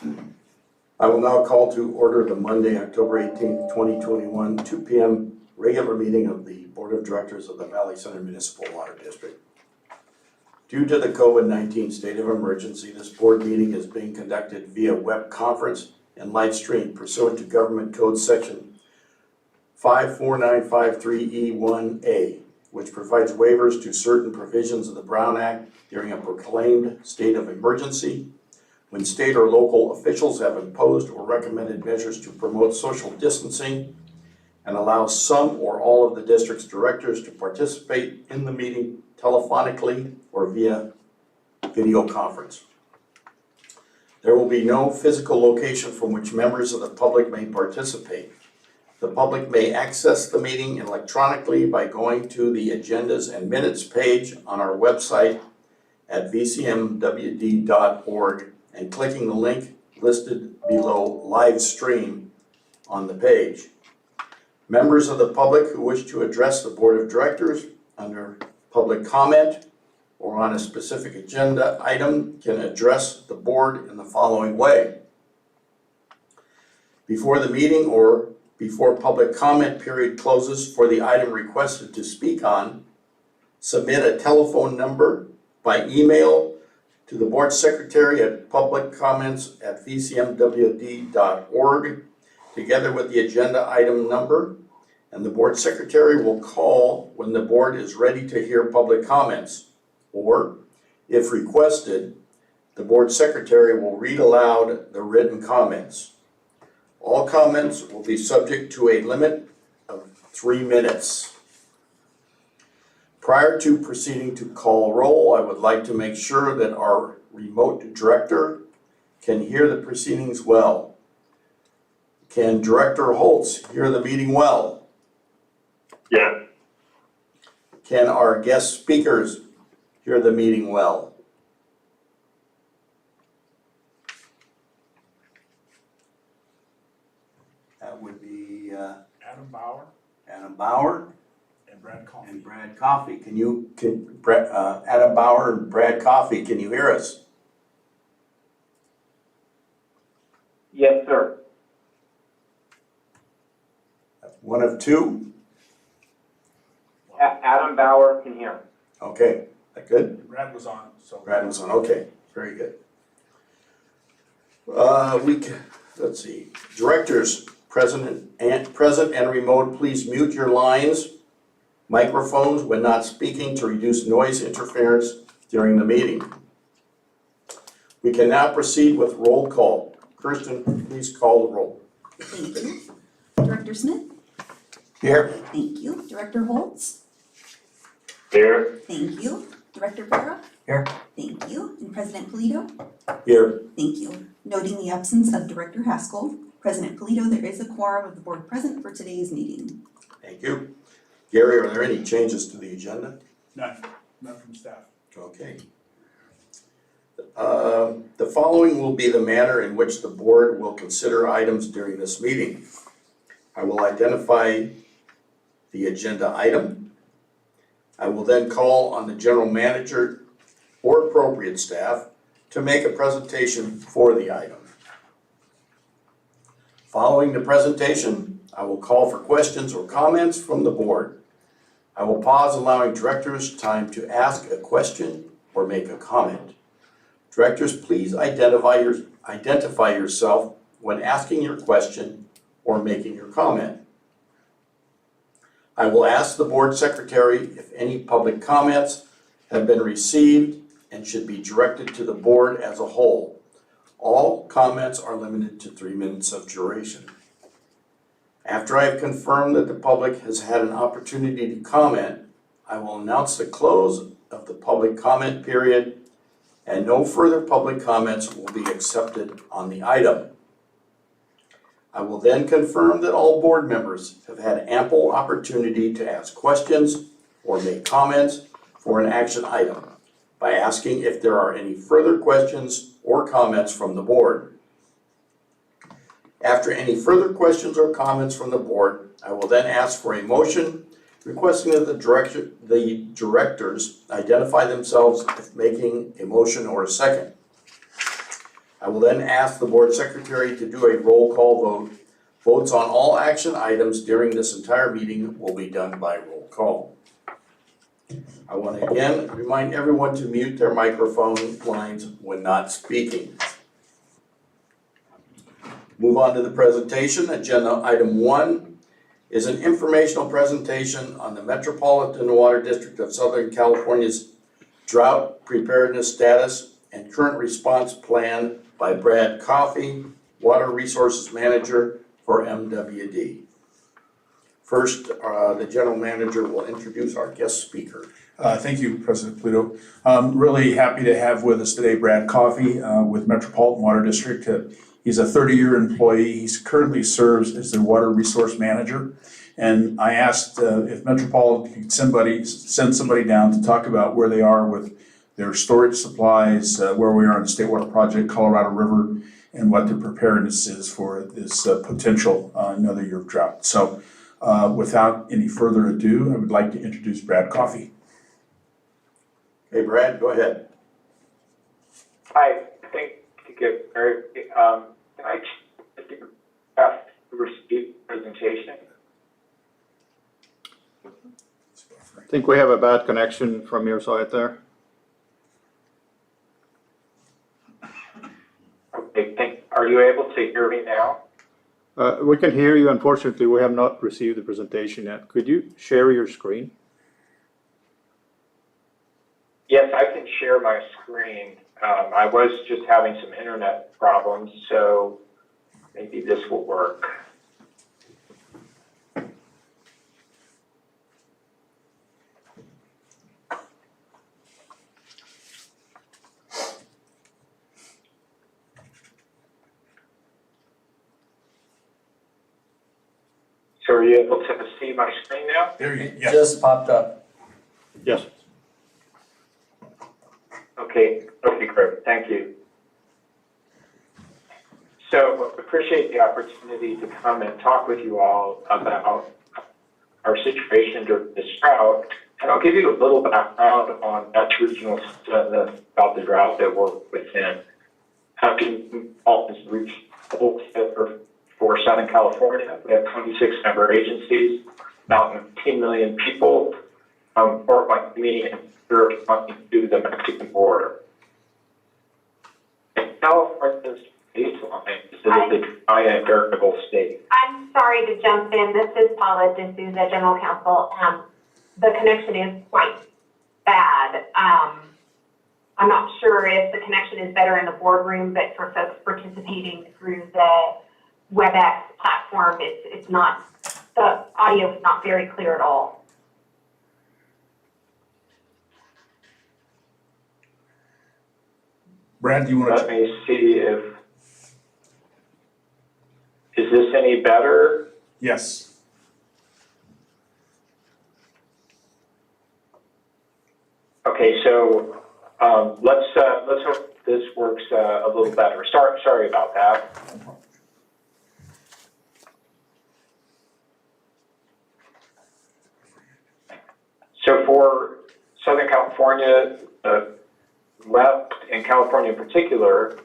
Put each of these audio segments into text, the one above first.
I will now call to order the Monday, October 18th, 2021, 2 p.m. regular meeting of the Board of Directors of the Valley Center Municipal Water District. Due to the COVID-19 state of emergency, this board meeting is being conducted via web conference and live stream pursuant to Government Code Section 54953E1A, which provides waivers to certain provisions of the Brown Act during a proclaimed state of emergency, when state or local officials have imposed or recommended measures to promote social distancing, and allows some or all of the district's directors to participate in the meeting telephonically or via video conference. There will be no physical location from which members of the public may participate. The public may access the meeting electronically by going to the Agendas and Minutes page on our website at VCMWD.org and clicking the link listed below Live Stream on the page. Members of the public who wish to address the Board of Directors under public comment or on a specific agenda item can address the board in the following way. Before the meeting or before public comment period closes for the item requested to speak on, submit a telephone number by email to the board secretary at publiccomments@vcmwd.org together with the agenda item number, and the board secretary will call when the board is ready to hear public comments, or if requested, the board secretary will read aloud the written comments. All comments will be subject to a limit of 3 minutes. Prior to proceeding to call roll, I would like to make sure that our remote director can hear the proceedings well. Can Director Holtz hear the meeting well? Yeah. Can our guest speakers hear the meeting well? That would be Adam Bauer Adam Bauer and Brad Coffey. and Brad Coffey. Adam Bauer and Brad Coffey, can you hear us? Yes, sir. One of two? Adam Bauer can hear. Okay, that good? Brad was on, so. Brad was on, okay, very good. Let's see, directors, present and remote, please mute your lines, microphones when not speaking to reduce noise interference during the meeting. We can now proceed with roll call. Kirsten, please call the roll. Thank you. Director Smith? Here. Thank you. Director Holtz? Here. Thank you. Director Vera? Here. Thank you. And President Polito? Here. Thank you. Noting the absence of Director Haskell, President Polito, there is a quorum of the board present for today's meeting. Thank you. Gary, are there any changes to the agenda? None from staff. Okay. The following will be the manner in which the board will consider items during this meeting. I will identify the agenda item. I will then call on the general manager or appropriate staff to make a presentation for the item. Following the presentation, I will call for questions or comments from the board. I will pause, allowing directors time to ask a question or make a comment. Directors, please identify yourself when asking your question or making your comment. I will ask the board secretary if any public comments have been received and should be directed to the board as a whole. All comments are limited to 3 minutes of duration. After I have confirmed that the public has had an opportunity to comment, I will announce the close of the public comment period, and no further public comments will be accepted on the item. I will then confirm that all board members have had ample opportunity to ask questions or make comments for an action item by asking if there are any further questions or comments from the board. After any further questions or comments from the board, I will then ask for a motion requesting that the directors identify themselves if making a motion or a second. I will then ask the board secretary to do a roll call vote. Votes on all action items during this entire meeting will be done by roll call. I want to again remind everyone to mute their microphone lines when not speaking. Move on to the presentation. Agenda item 1 is an informational presentation on the Metropolitan Water District of Southern California's drought preparedness status and current response plan by Brad Coffey, Water Resources Manager for MWD. First, the General Manager will introduce our guest speaker. Thank you, President Polito. Really happy to have with us today Brad Coffey with Metropolitan Water District. He's a 30-year employee. He currently serves as the Water Resource Manager. And I asked if Metropolitan could send somebody down to talk about where they are with their storage supplies, where we are on the State Water Project, Colorado River, and what their preparedness is for this potential another year of drought. So without any further ado, I would like to introduce Brad Coffey. Hey, Brad, go ahead. Hi, thank you, Gary. Can I ask to receive the presentation? I think we have a bad connection from your side there. Okay, are you able to hear me now? We can hear you. Unfortunately, we have not received the presentation yet. Could you share your screen? Yes, I can share my screen. I was just having some internet problems, so maybe this will work. So are you able to see my screen now? There you It just popped up. Yes. Okay, great, thank you. So appreciate the opportunity to come and talk with you all about our situation during this drought. And I'll give you a little background on Dutch regional about the drought that we're within. Having all this reach for Southern California, we have 26 member agencies, about 18 million people, or like me and to the Mexican border. And California's baseline is the dry and variable state. I'm sorry to jump in. This is Paula D'Souza, General Counsel. The connection is quite bad. I'm not sure if the connection is better in the boardroom, but for folks participating through the WebEx platform, it's not, the audio is not very clear at all. Brad, do you want Let me see if, is this any better? Yes. Okay, so let's hope this works a little better. Sorry about that. So for Southern California, west and California in particular,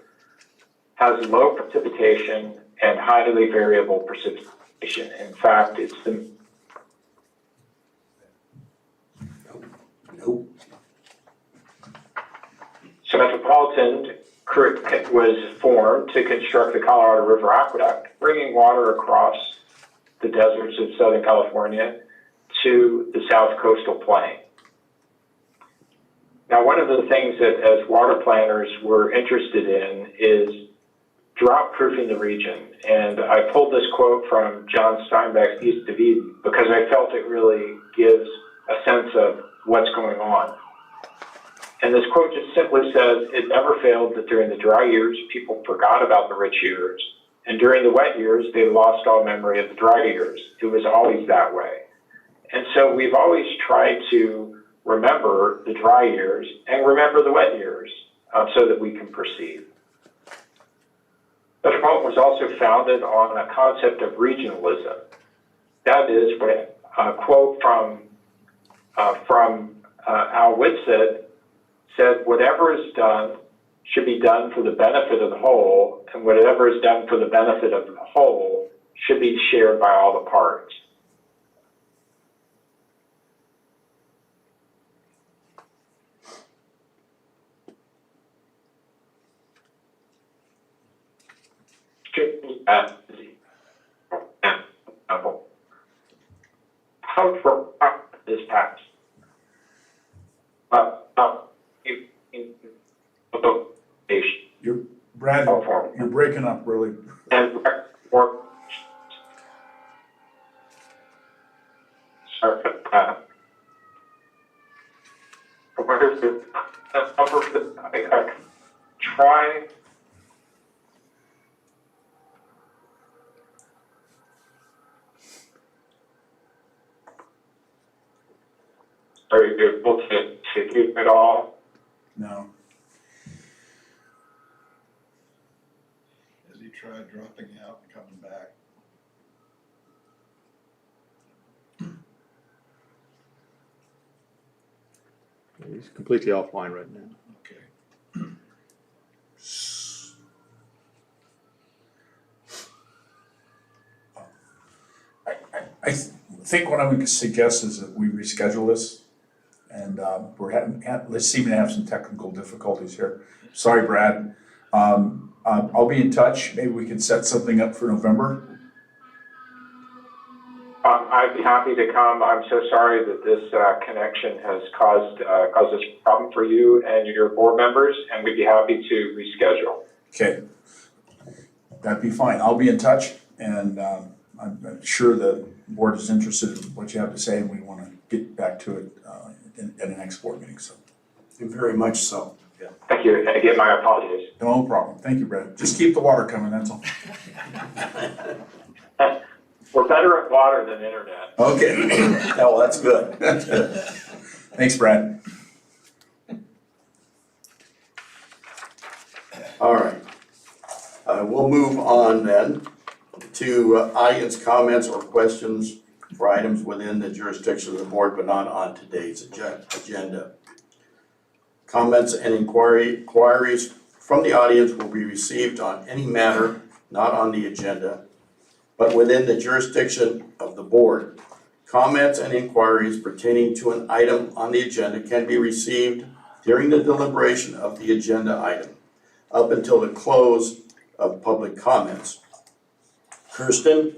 has low precipitation and highly variable precipitation. In fact, it's the Nope. So Metropolitan was formed to construct the Colorado River Aqueduct, bringing water across the deserts of Southern California to the South Coastal Plain. Now, one of the things that as water planners we're interested in is drought-proofing the region. And I pulled this quote from John Steinbeck's East of Eden because I felt it really gives a sense of what's going on. And this quote just simply says, it never failed that during the dry years, people forgot about the rich years. And during the wet years, they lost all memory of the dry years. It was always that way. And so we've always tried to remember the dry years and remember the wet years so that we can perceive. Metropolitan was also founded on a concept of regionalism. That is, a quote from Al Whitsett said, whatever is done should be done for the benefit of the whole, and whatever is done for the benefit of the whole should be shared by all the parties. Should be how for this tax? Brad, you're breaking up really. And work. Sorry, where is it? I try. Are you able to hear it all? No. As he tried dropping out and coming back. He's completely offline right now. Okay. I think what I would suggest is that we reschedule this. And let's seem to have some technical difficulties here. Sorry, Brad. I'll be in touch. Maybe we can set something up for November. I'd be happy to come. I'm so sorry that this connection has caused this problem for you and your board members, and we'd be happy to reschedule. Okay. That'd be fine. I'll be in touch, and I'm sure the board is interested in what you have to say, and we want to get back to it at the next board meeting. So, Very much so. Yeah. Thank you, and again, my apologies. no problem. Thank you, Brad. Just keep the water coming. That's all. We're better at water than internet. Okay. Yeah, well, that's good. That's good. Thanks, Brad. All right. We'll move on then to audience comments or questions for items within the jurisdiction of the board, but not on today's agenda. Comments and inquiries from the audience will be received on any matter not on the agenda, but within the jurisdiction of the board. Comments and inquiries pertaining to an item on the agenda can be received during the deliberation of the agenda item, up until the close of public comments. Kirsten,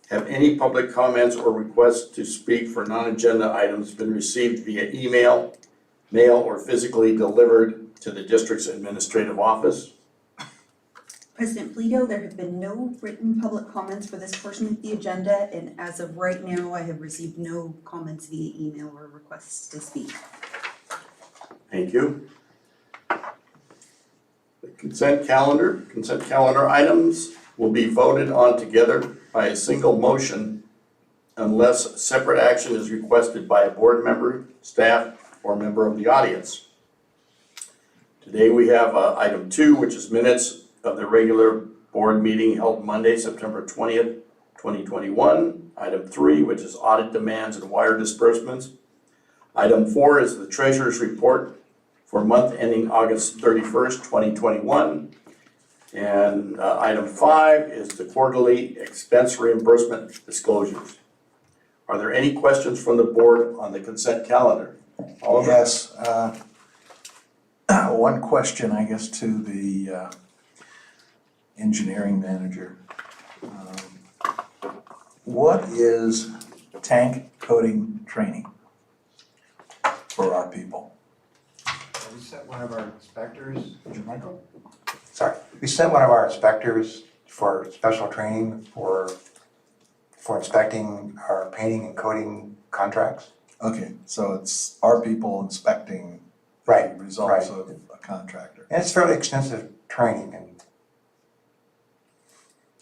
have any public comments or requests to speak for non-agenda items been received via email, mail, or physically delivered to the district's administrative office? President Polito, there have been no written public comments for this portion of the agenda, and as of right now, I have received no comments via email or requests to speak. Thank you. The consent calendar items will be voted on together by a single motion unless separate action is requested by a board member, staff, or member of the audience. Today we have item 2, which is minutes of the regular board meeting held Monday, September 20th, 2021. Item 3, which is audit demands and wire disbursements. Item 4 is the treasurer's report for month ending August 31st, 2021. And item 5 is the quarterly expense reimbursement disclosures. Are there any questions from the board on the consent calendar? Oliver? Yes, one question, I guess, to the engineering manager. What is tank coating training for our people? We sent one of our inspectors, Michael? sorry, we sent one of our inspectors for special training for inspecting our painting and coating contracts. Okay, so it's our people inspecting Right, the results right. of a contractor. And it's fairly extensive training, and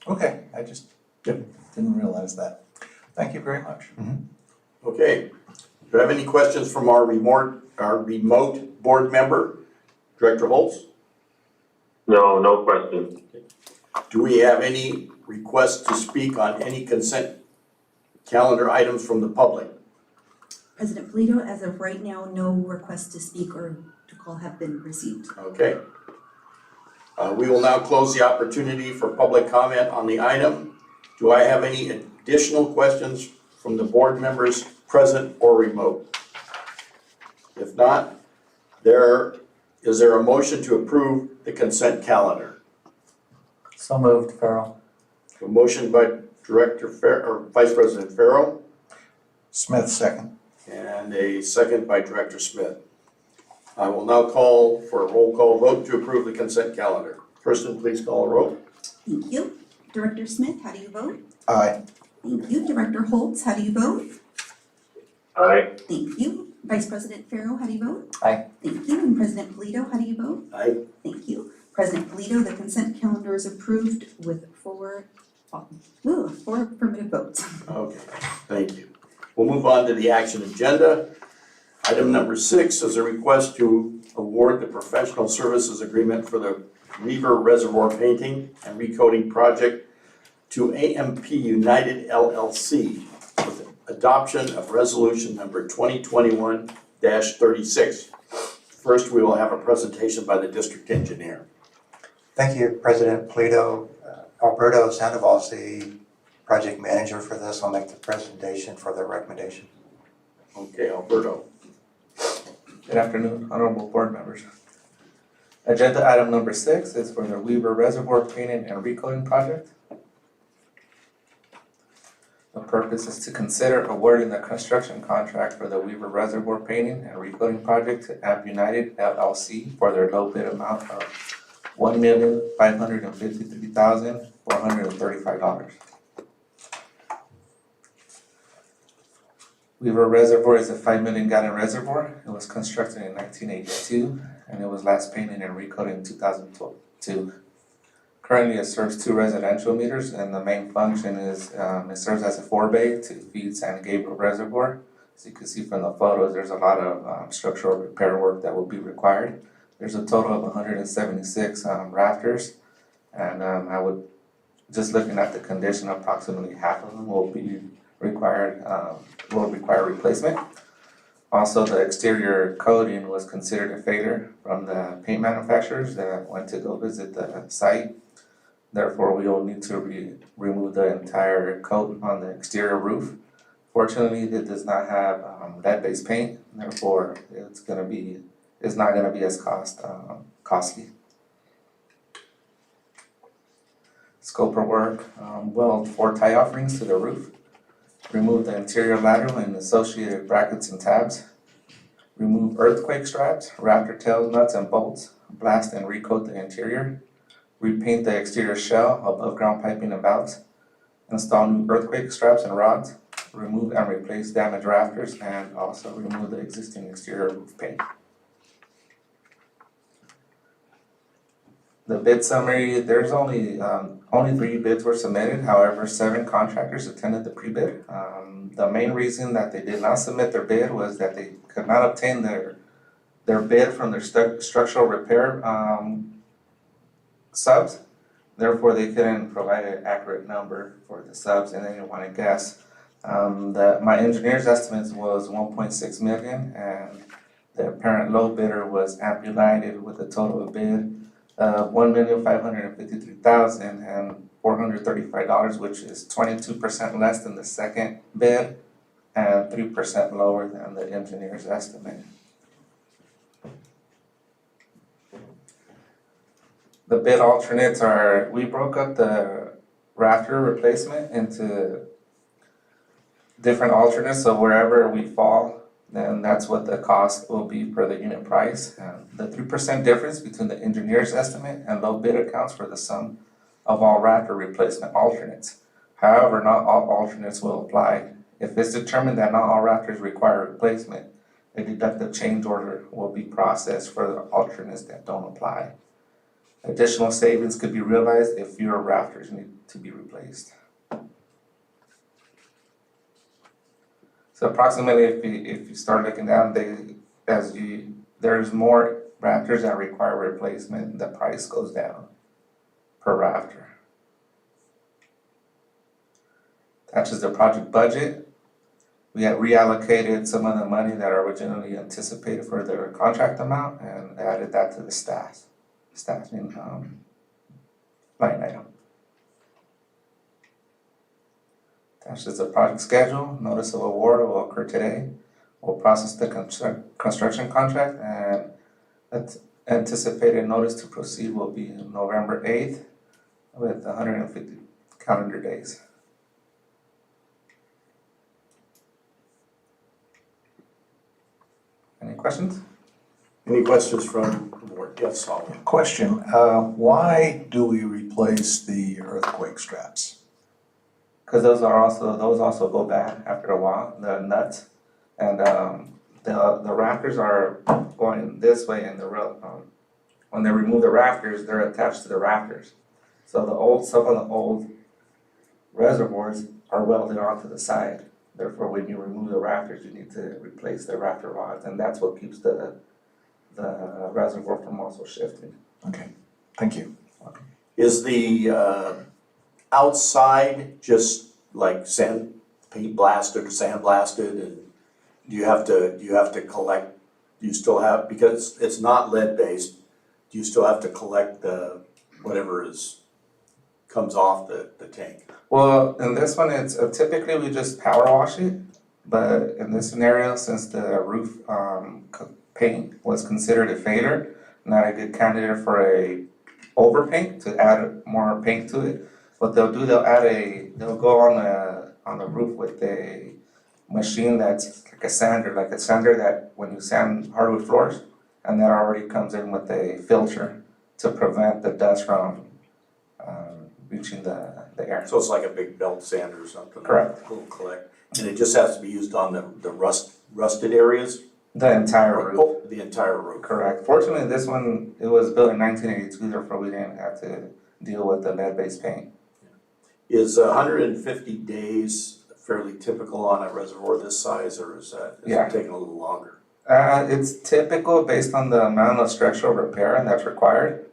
Okay, I just didn't realize that. Thank you very much. Okay. Do you have any questions from our remote board member, Director Holtz? No, no question. Do we have any requests to speak on any consent calendar items from the public? President Polito, as of right now, no requests to speak or to call have been received. Okay. We will now close the opportunity for public comment on the item. Do I have any additional questions from the board members present or remote? If not, is there a motion to approve the consent calendar? So moved, Farrell. A motion by Vice President Farrell Smith, second. and a second by Director Smith. I will now call for a roll call vote to approve the consent calendar. Kristen, please call a roll. Thank you. Director Smith, how do you vote? Aye. Thank you. Director Holtz, how do you vote? Aye. Thank you. Vice President Farrell, how do you vote? Aye. Thank you. And President Polito, how do you vote? Aye. Thank you. President Polito, the consent calendar is approved with four affirmative votes. Okay, thank you. We'll move on to the action agenda. Item number 6 is a request to award the professional services agreement for the Weaver Reservoir painting and recoating project to AMP United LLC with adoption of resolution number 2021-36. First, we will have a presentation by the district engineer. Thank you, President Polito. Alberto Sandoval's the project manager for this. I'll make the presentation for the recommendation. Okay, Alberto. Good afternoon, honorable board members. Agenda item number 6 is for the Weaver Reservoir painting and recoating project. The purpose is to consider awarding the construction contract for the Weaver Reservoir painting and recoating project to AMP United LLC for their low bid amount of $1,553,435. Weaver Reservoir is a 5 million gallon reservoir. It was constructed in 1982 and it was last painted and recoated in 2002. Currently it serves 2 residential meters and the main function is it serves as a forebay to feed San Gabriel Reservoir. As you can see from the photos, there's a lot of structural repair work that will be required. There's a total of 176 rafters and just looking at the condition, approximately half of them will require replacement. Also, the exterior coating was considered a failure from the paint manufacturers that went to go visit the site. Therefore, we will need to remove the entire coat on the exterior roof. Fortunately, it does not have lead-based paint, therefore it's not going to be as costly. Scope of work, weld 4 tie offerings to the roof. Remove the interior lateral and associated brackets and tabs. Remove earthquake straps, rafter tails, nuts, and bolts. Blast and recoat the interior. Repaint the exterior shell, above ground piping and valves. Install new earthquake straps and rods. Remove and replace damaged rafters and also remove the existing exterior roof paint. The bid summary, there's only 3 bids were submitted, however, 7 contractors attended the pre-bid. The main reason that they did not submit their bid was that they could not obtain their bid from their structural repair subs. Therefore, they couldn't provide an accurate number for the subs and they didn't want to guess. My engineer's estimate was 1.6 million and the apparent low bidder was AMP United with a total bid of $1,553,435, which is 22% less than the second bid and 3% lower than the engineer's estimate. The bid alternates are, we broke up the rafter replacement into different alternates, so wherever we fall, then that's what the cost will be per the unit price. And the 3% difference between the engineer's estimate and low bid accounts for the sum of all rafter replacement alternates. However, not all alternates will apply. If it's determined that not all rafters require replacement, a deductive change order will be processed for the alternates that don't apply. Additional savings could be realized if fewer rafters need to be replaced. So approximately, if you start looking down, there's more rafters that require replacement, the price goes down per rafter. That's just the project budget. We had reallocated some of the money that originally anticipated for their contract amount and added that to the staffing line item. Attached is the project schedule. Notice of award will occur today. We'll process the construction contract, and anticipated notice to proceed will be November 8th with 150 calendar days. Any questions? Any questions from the board? Yes, Solomon. Question, why do we replace the earthquake straps? Because those also go bad after a while, the nuts. And the rafters are going this way, and when they remove the rafters, they're attached to the rafters. So some of the old reservoirs are welded onto the side. Therefore, when you remove the rafters, you need to replace the rafter rods, and that's what keeps the reservoir from also shifting. Okay, thank you. Is the outside just like paint blasted or sand blasted, and do you have to collect, do you still have, because it's not lead based, do you still have to collect the whatever comes off the tank? Well, in this one, it's typically we just power wash it, but in this scenario, since the roof paint was considered a failure, not a good candidate for a overpaint to add more paint to it. What they'll do, they'll go on the roof with a machine that's like a sander that when you sand hardwood floors, and that already comes in with a filter to prevent the dust from reaching the air. So it's like a big belt sander or something? Correct. Little collect, and it just has to be used on the rusted areas? The entire roof. Oh, the entire roof. Correct. Fortunately, this one, it was built in 1982, therefore we didn't have to deal with the lead-based paint. Is 150 days fairly typical on a reservoir this size, or is Yeah. it taking a little longer? It's typical based on the amount of structural repair that's required.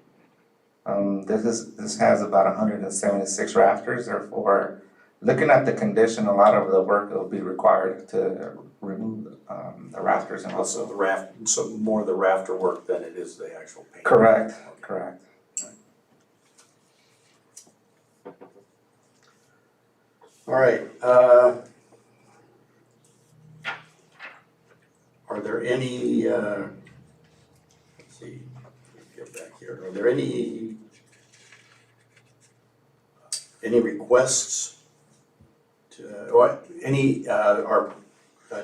This has about 176 rafters, therefore, looking at the condition, a lot of the work will be required to remove the rafters and also. So more the rafter work than it is the actual paint? Correct. All right, are there any, let's see, get back here, are there any requests to, our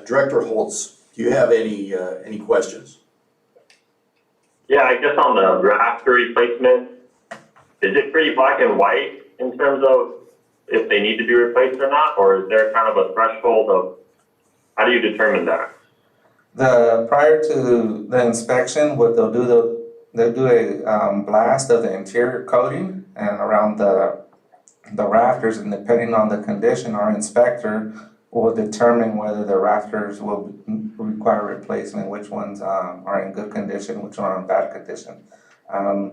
Director Holtz, do you have any questions? Yeah, I guess on the rafter replacement, is it pretty black and white in terms of if they need to be replaced or not, or is there kind of a threshold of, how do you determine that? Prior to the inspection, what they'll do a blast of the interior coating and around the rafters, and depending on the condition, our inspector will determine whether the rafters will require replacement, which ones are in good condition, which are in bad condition.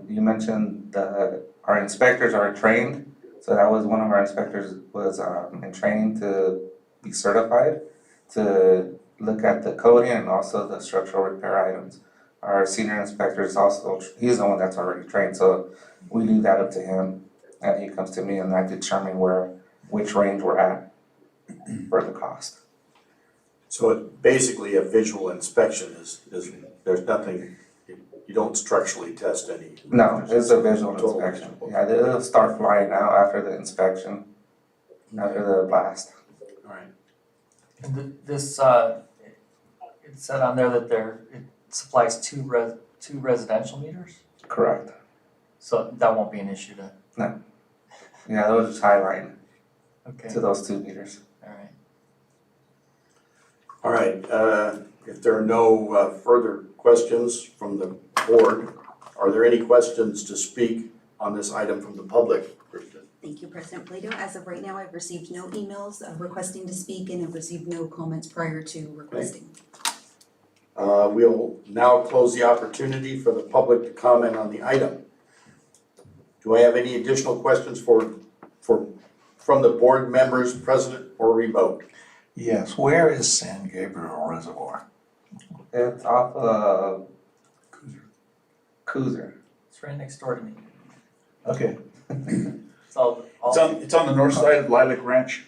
You mentioned our inspectors are trained, so that was one of our inspectors was in training to be certified to look at the coating and also the structural repair items. Our senior inspector is also, he's the one that's already trained, so we leave that up to him, and he comes to me and I determine which range we're at for the cost. So it basically a visual inspection is there's nothing, you don't structurally test any? No, it's a visual Total inspection. visual. Yeah, they'll start flying out after the inspection, after the blast. All right. And this, it said on there that it supplies two residential meters? Correct. So that won't be an issue to, Yeah, they'll just highlight okay, to those 2 meters. alright. All right, if there are no further questions from the board, are there any questions to speak on this item from the public? Thank you, President Plato. As of right now, I've received no emails requesting to speak and have received no comments prior to requesting. We'll now close the opportunity for the public to comment on the item. Do I have any additional questions from the board members present or remote? Yes, where is San Gabriel Reservoir? It's off of Cooser. It's right next door to me. Okay, It's all, It's on the north side of Lilac Ranch,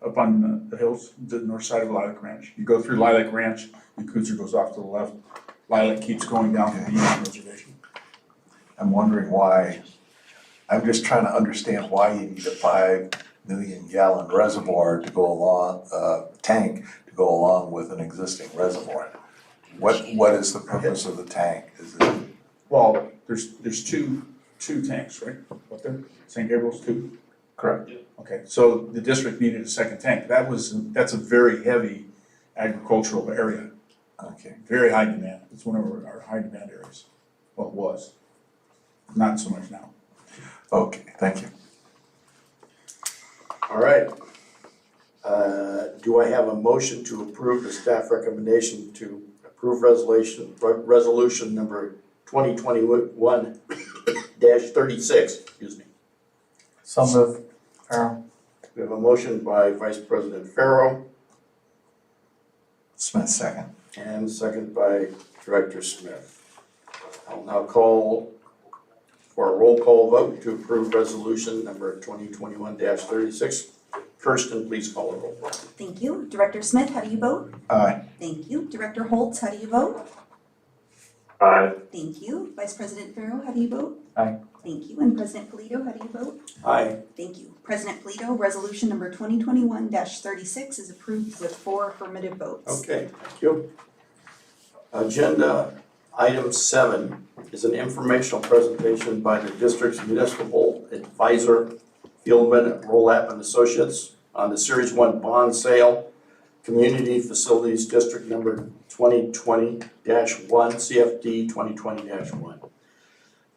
up on the hills, the north side of Lilac Ranch. You go through Lilac Ranch, and Kuzer goes off to the left. Lilac keeps going down to the Indian Reservation. I'm wondering why, I'm just trying to understand why you need a 5 million gallon reservoir to go along, tank to go along with an existing reservoir. What is the purpose of the tank? Is it, Well, there's two tanks, right? Up there, St. Gabriel's, 2? correct? Okay, so the district needed a second tank. That's a very heavy agricultural area, Okay. very high demand. It's one of our high demand areas. Well, it was, not so much now. Okay, thank you. All right. Do I have a motion to approve the staff recommendation to approve resolution number 2021-36, excuse me. so move, Farrell. We have a motion by Vice President Farrow Smith, second. and second by Director Smith. I'll now call for a roll call vote to approve resolution number 2021-36. Kirsten, please call the roll. Thank you. Director Smith, how do you vote? Aye. Thank you. Director Holtz, how do you vote? Aye. Thank you. Vice President Farrow, how do you vote? Aye. Thank you. And President Polito, how do you vote? Aye. Thank you. President Polito, resolution number 2021-36 is approved with 4 affirmative votes. Okay, thank you. Agenda item 7 is an informational presentation by the district's municipal advisor, Fieldman, Rolap and Associates, on the Series 1 bond sale, Community Facilities District number 2020-1, CFD 2020-1.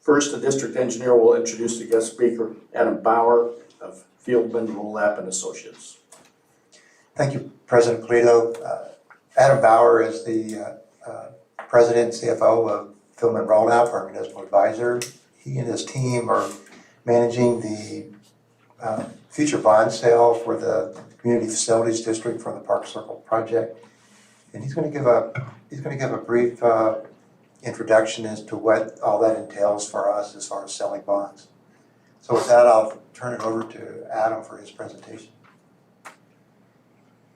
First, the district engineer will introduce the guest speaker, Adam Bauer of Fieldman, Rolap and Associates. Thank you, President Polito. Adam Bauer is the President and CFO of Philman Rollap, our municipal advisor. He and his team are managing the future bond sale for the Community Facilities District for the Park Circle project. And he's going to give a brief introduction as to what all that entails for us as far as selling bonds. So with that, I'll turn it over to Adam for his presentation.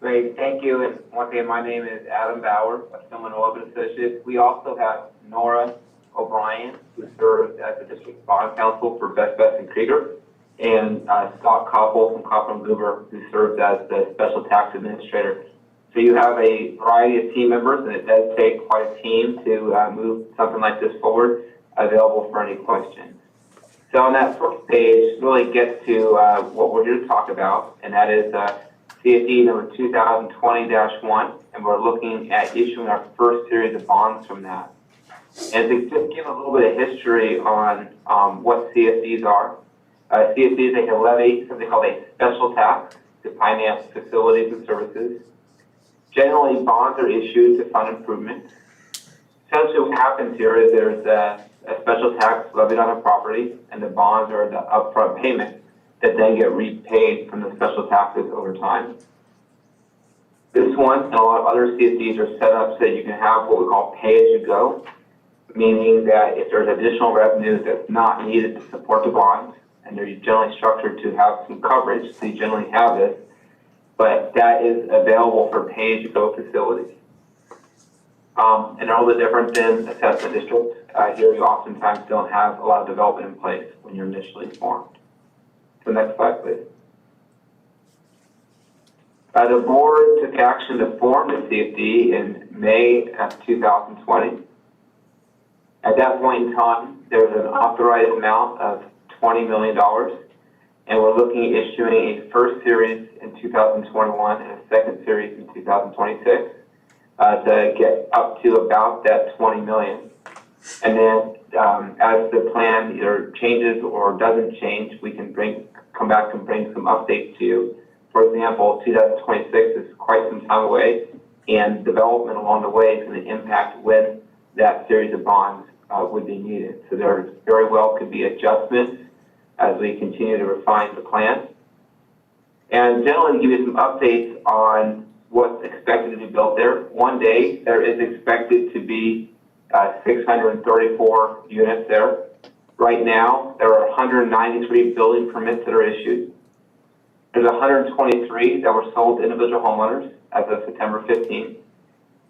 Great, thank you. And once again, my name is Adam Bauer of Philman Rollap Associates. We also have Nora O'Brien, who serves as the district bond counsel for Best and Krieger, and Scott Koppel from Koppel and Goober, who serves as the special tax administrator. So you have a variety of team members, and it does take quite a team to move something like this forward, available for any questions. So on that first page really gets to what we're here to talk about, and that is CFD number 2020-1, and we're looking at issuing our first series of bonds from that. And to just give a little bit of history on what CFDs are, CFDs, they can levy something called a special tax to finance facilities and services. Generally, bonds are issued to fund improvements. Essentially what happens here is there's a special tax levied on a property, and the bonds are the upfront payment that then get repaid from the special taxes over time. This one and a lot of other CFDs are set up so that you can have what we call pay-as-you-go, meaning that if there's additional revenue that's not needed to support the bonds, and they're generally structured to have some coverage, so you generally have this, but that is available for pay-as-you-go facilities. And they're a little bit different than assessment districts. Here you oftentimes don't have a lot of development in place when you're initially formed. So next slide, please. The board took action to form the CFD in May of 2020. At that point in time, there was an authorized amount of $20 million, and we're looking at issuing a first series in 2021 and a second series in 2026 to get up to about that $20 million. And then as the plan either changes or doesn't change, we can come back and bring some updates to you. For example, 2026 is quite some time away, and development along the way is going to impact when that series of bonds would be needed. So there very well could be adjustments as we continue to refine the plan. And generally give you some updates on what's expected to be built there. One day, there is expected to be 634 units there. Right now, there are 193 building permits that are issued. There's 123 that were sold to individual homeowners as of September 15th.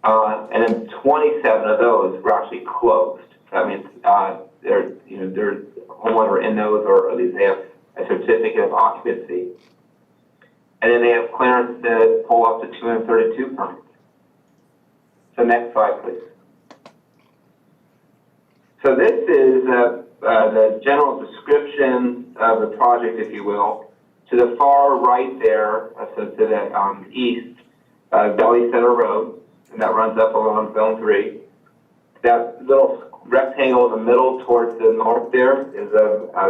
And then 27 of those were actually closed. That means they're homeowner in those, or at least they have a certificate of occupancy. And then they have clearance to pull up to 232 permits. So next slide, please. So this is the general description of the project, if you will. To the far right there, so to the east, Valley Center Road, and that runs up along Zone 3. That little rectangle in the middle towards the north there is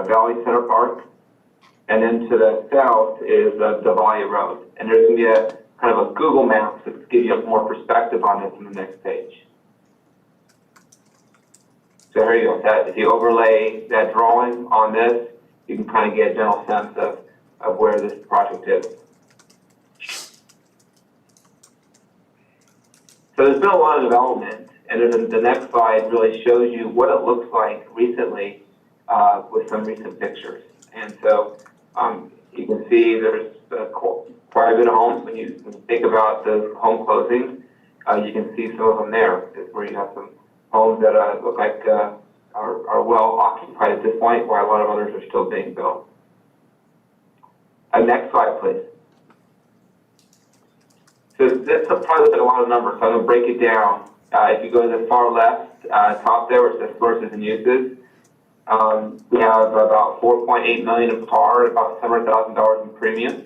Valley Center Park. And then to the south is Davalia Road. And there's going to be a kind of a Google Maps to give you more perspective on this in the next page. So here you go. If you overlay that drawing on this, you can kind of get a general sense of where this project is. So there's been a lot of development, and then the next slide really shows you what it looks like recently with some recent pictures. And so you can see there's quite a bit of homes. When you think about the home closings, you can see some of them there. It's where you have some homes that look like are well occupied at this point, while a lot of others are still being built. Next slide, please. So this will probably look at a lot of numbers, so I'm going to break it down. If you go to the far left, top there, where it says sources and uses, we have about 4.8 million in par, about $700,000 in premium,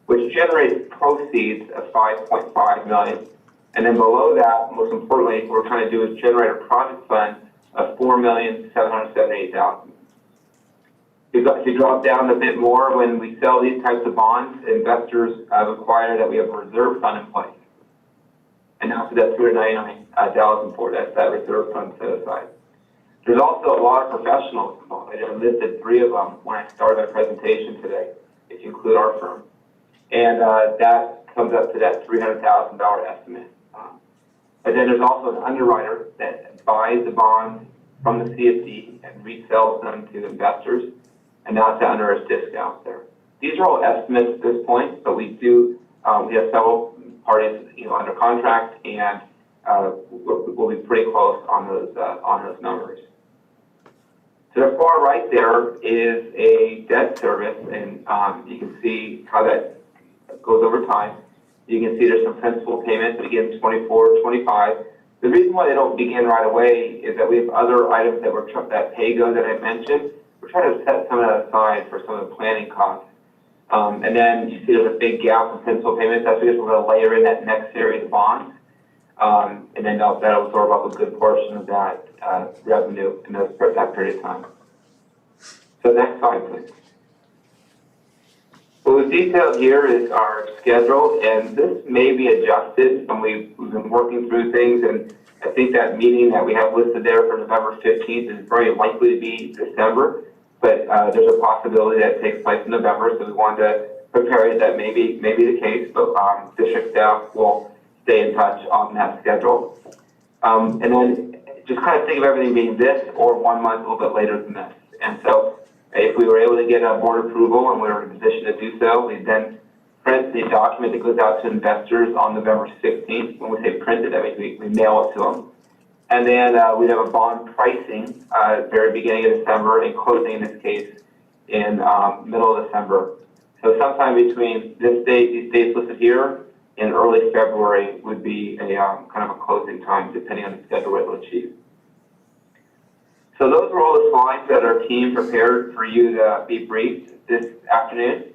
which generates proceeds of 5.5 million. And then below that, most importantly, what we're trying to do is generate a project fund of 4,778,000. If you drop down a bit more, when we sell these types of bonds, investors require that we have a reserve fund in place. And that's what that $299,000 for. That's that reserve fund set aside. There's also a lot of professionals involved. I listed 3 of them when I started my presentation today, if you include our firm. And that comes up to that $300,000 estimate. But then there's also an underwriter that buys the bonds from the CFD and resells them to investors, and that's the underwriter's discount there. These are all estimates at this point, but we have several parties under contract, and we'll be pretty close on those numbers. To the far right there is a debt service, and you can see how that goes over time. You can see there's some principal payments that begin 24, 25. The reason why they don't begin right away is that we have other items that pay-go that I mentioned. We're trying to set some of that aside for some of the planning costs. And then you see there's a big gap in principal payments. That's because we're going to layer in that next series of bonds. And then that'll absorb up a good portion of that revenue in that period of time. So next slide, please. What we've detailed here is our schedule, and this may be adjusted, and we've been working through things, and I think that meeting that we have listed there for November 15th is very likely to be December, but there's a possibility that it takes place in November, so we wanted to prepare that may be the case, but district staff will stay in touch on that schedule. And then just kind of think of everything being this or 1 month a little bit later than this. And so if we were able to get a board approval and we were in a position to do so, we then print the document that goes out to investors on November 16th. When we say printed, that means we mail it to them. And then we'd have a bond pricing at the very beginning of December and closing in this case in middle of December. So sometime between this date, these dates listed here, and early February would be a kind of a closing time depending on the schedule we're able to achieve. So those are all the slides that our team prepared for you to be briefed this afternoon.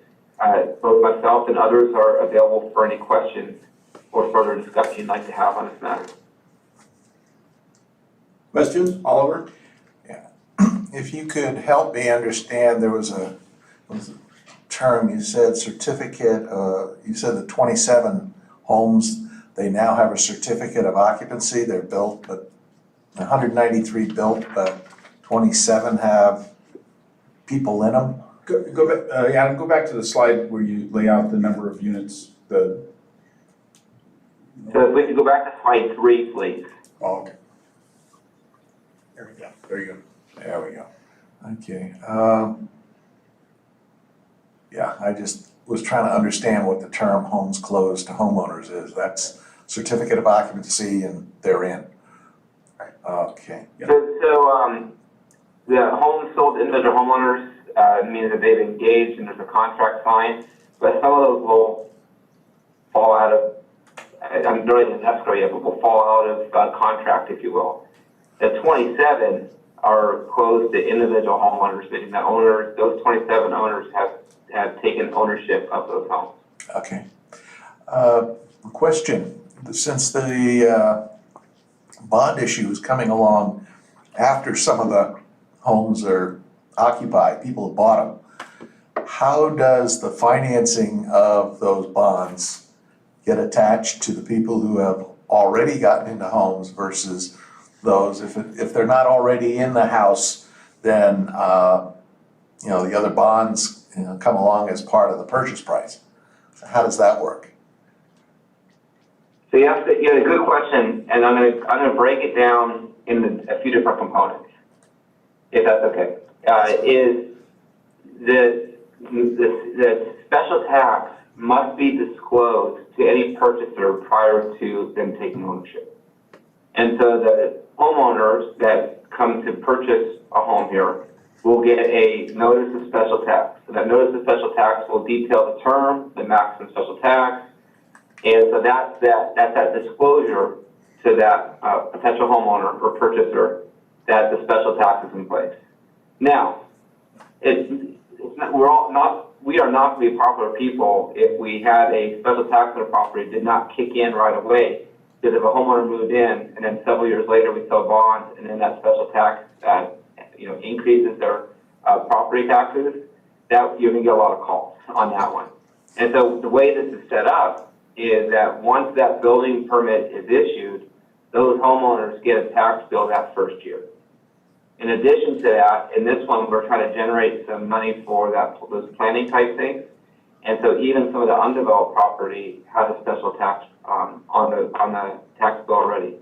Both myself and others are available for any questions or further discussion you'd like to have on this matter. Questions, Oliver? Yeah. If you could help me understand, there was a term, you said certificate, you said the 27 homes, they now have a certificate of occupancy, they're built, but 193 built, but 27 have people in them? Go back, Adam, go back to the slide where you lay out the number of units, So if we could go back to slide 3, please. Oh, okay. There we go. There you go. There we go. Okay, yeah, I just was trying to understand what the term homes closed to homeowners is. That's certificate of occupancy and they're in. Okay, yeah. So, the homes sold to individual homeowners, means that they've engaged and there's a contract signed, but some of those will fall out of, I'm not in escrow yet, but will fall out of contract, if you will. The 27 are closed to individual homeowners, meaning the owners, those 27 owners have taken ownership of those homes. Okay. Question, since the bond issue is coming along after some of the homes are occupied, people have bought them, how does the financing of those bonds get attached to the people who have already gotten into homes versus those, if they're not already in the house, then the other bonds come along as part of the purchase price? So how does that work? So you have a good question, and I'm gonna break it down in a few different components, if that's okay. Is the special tax must be disclosed to any purchaser prior to them taking ownership. And so the homeowners that come to purchase a home here will get a notice of special tax. So that notice of special tax will detail the term, the maximum special tax, and so that's that disclosure to that potential homeowner or purchaser that the special tax is in place. Now, we are not going to be popular people if we had a special tax on a property did not kick in right away. Because if a homeowner moved in and then several years later we sell bonds and then that special tax increases their property taxes, that you're going to get a lot of calls on that one. And so the way this is set up is that once that building permit is issued, those homeowners get a tax bill that first year. In addition to that, in this one, we're trying to generate some money for those planning type things. And so even some of the undeveloped property has a special tax on the tax bill already.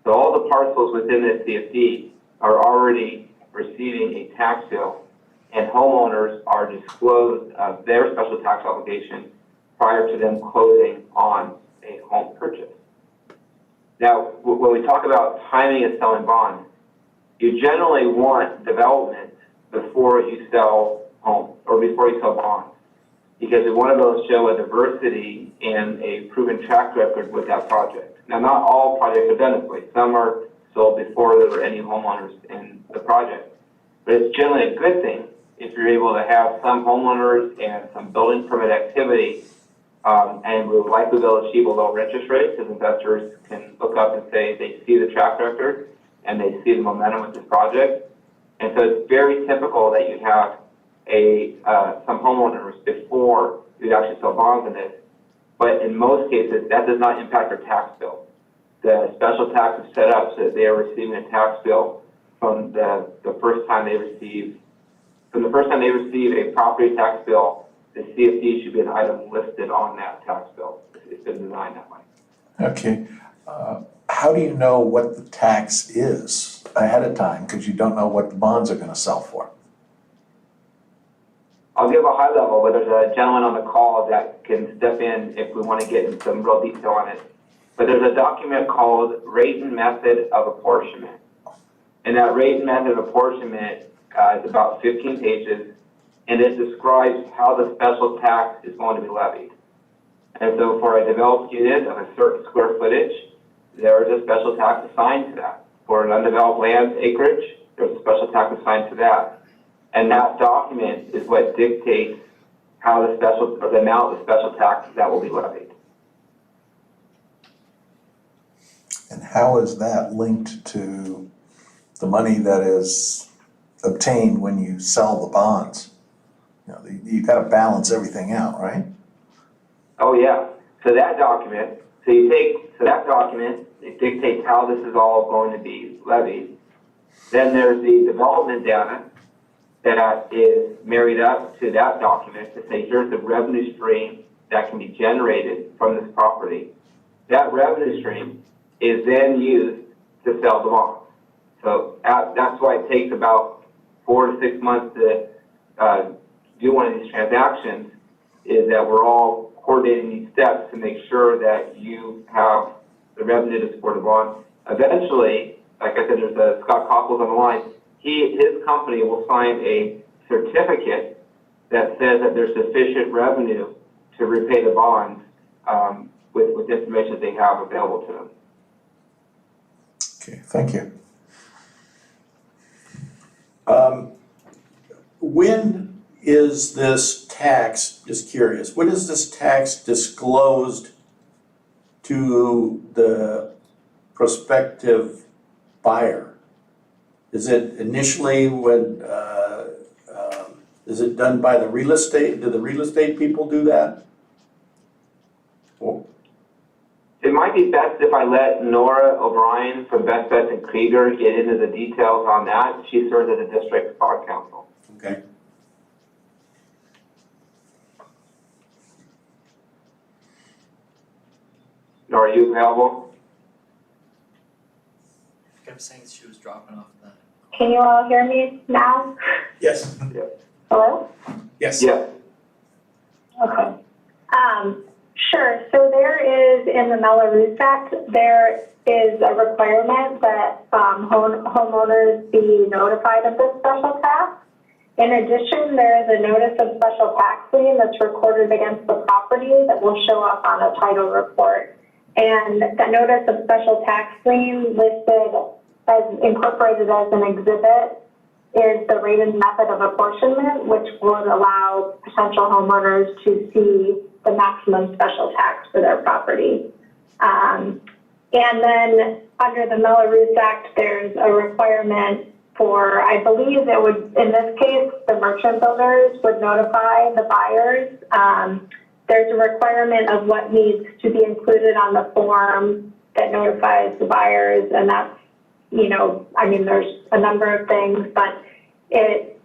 So all the parcels within this CFD are already receiving a tax bill, and homeowners are disclosed their special tax obligation prior to them closing on a home purchase. Now, when we talk about timing of selling bonds, you generally want development before you sell homes or before you sell bonds, because we want to be able to show a diversity and a proven track record with that project. Now, not all projects are done this way. Some are sold before there were any homeowners in the project. But it's generally a good thing if you're able to have some homeowners and some building permit activity, and we'll likely be able to achieve a lower interest rate because investors can look up and say they see the track record and they see the momentum with this project. And so it's very typical that you have some homeowners before you actually sell bonds in this. But in most cases, that does not impact their tax bill. The special tax is set up so that they are receiving a tax bill from the first time they receive a property tax bill. The CFD should be an item listed on that tax bill. It's been designed that way. Okay. How do you know what the tax is ahead of time? Because you don't know what the bonds are going to sell for. I'll give a high level, but there's a gentleman on the call that can step in if we want to get into some real detail on it. But there's a document called Rate and Method of Apportionment. And that rate and method of apportionment is about 15 pages, and it describes how the special tax is going to be levied. And so for a developed unit of a certain square footage, there is a special tax assigned to that. For an undeveloped land acreage, there's a special tax assigned to that. And that document is what dictates how the amount of special tax that will be levied. And how is that linked to the money that is obtained when you sell the bonds? You've got to balance everything out, right? Oh yeah. So that document, it dictates how this is all going to be levied. Then there's the development data that is married up to that document to say, here's the revenue stream that can be generated from this property. That revenue stream is then used to sell the bonds. So that's why it takes about 4 to 6 months to do one of these transactions, is that we're all coordinating these steps to make sure that you have the revenue to support a bond. Eventually, like I said, there's Scott Koppel's on the line. His company will sign a certificate that says that there's sufficient revenue to repay the bonds with information that they have available to them. Okay, thank you. When is this tax, just curious, when is this tax disclosed to the prospective buyer? Is it initially when, is it done by the real estate? Do the real estate people do that? Or- It might be best if I let Nora O'Brien from Best Best and Krieger get into the details on that. She serves as a district bond counsel. Okay. Nora, are you available? I kept saying she was dropping off the. Can you all hear me now? Yes. Hello? Yes. Yes. Okay. Sure. So there is, in the Mello-Roos Act, there is a requirement that homeowners be notified of this special tax. In addition, there is a notice of special tax lien that's recorded against the property that will show up on a title report. And the notice of special tax lien listed as incorporated as an exhibit is the rated method of apportionment, which would allow potential homeowners to see the maximum special tax for their property. And then under the Mello-Roos Act, there's a requirement for, I believe it would, in this case, the merchant builders would notify the buyers. There's a requirement of what needs to be included on the form that notifies the buyers, and that's, you know, I mean, there's a number of things, but it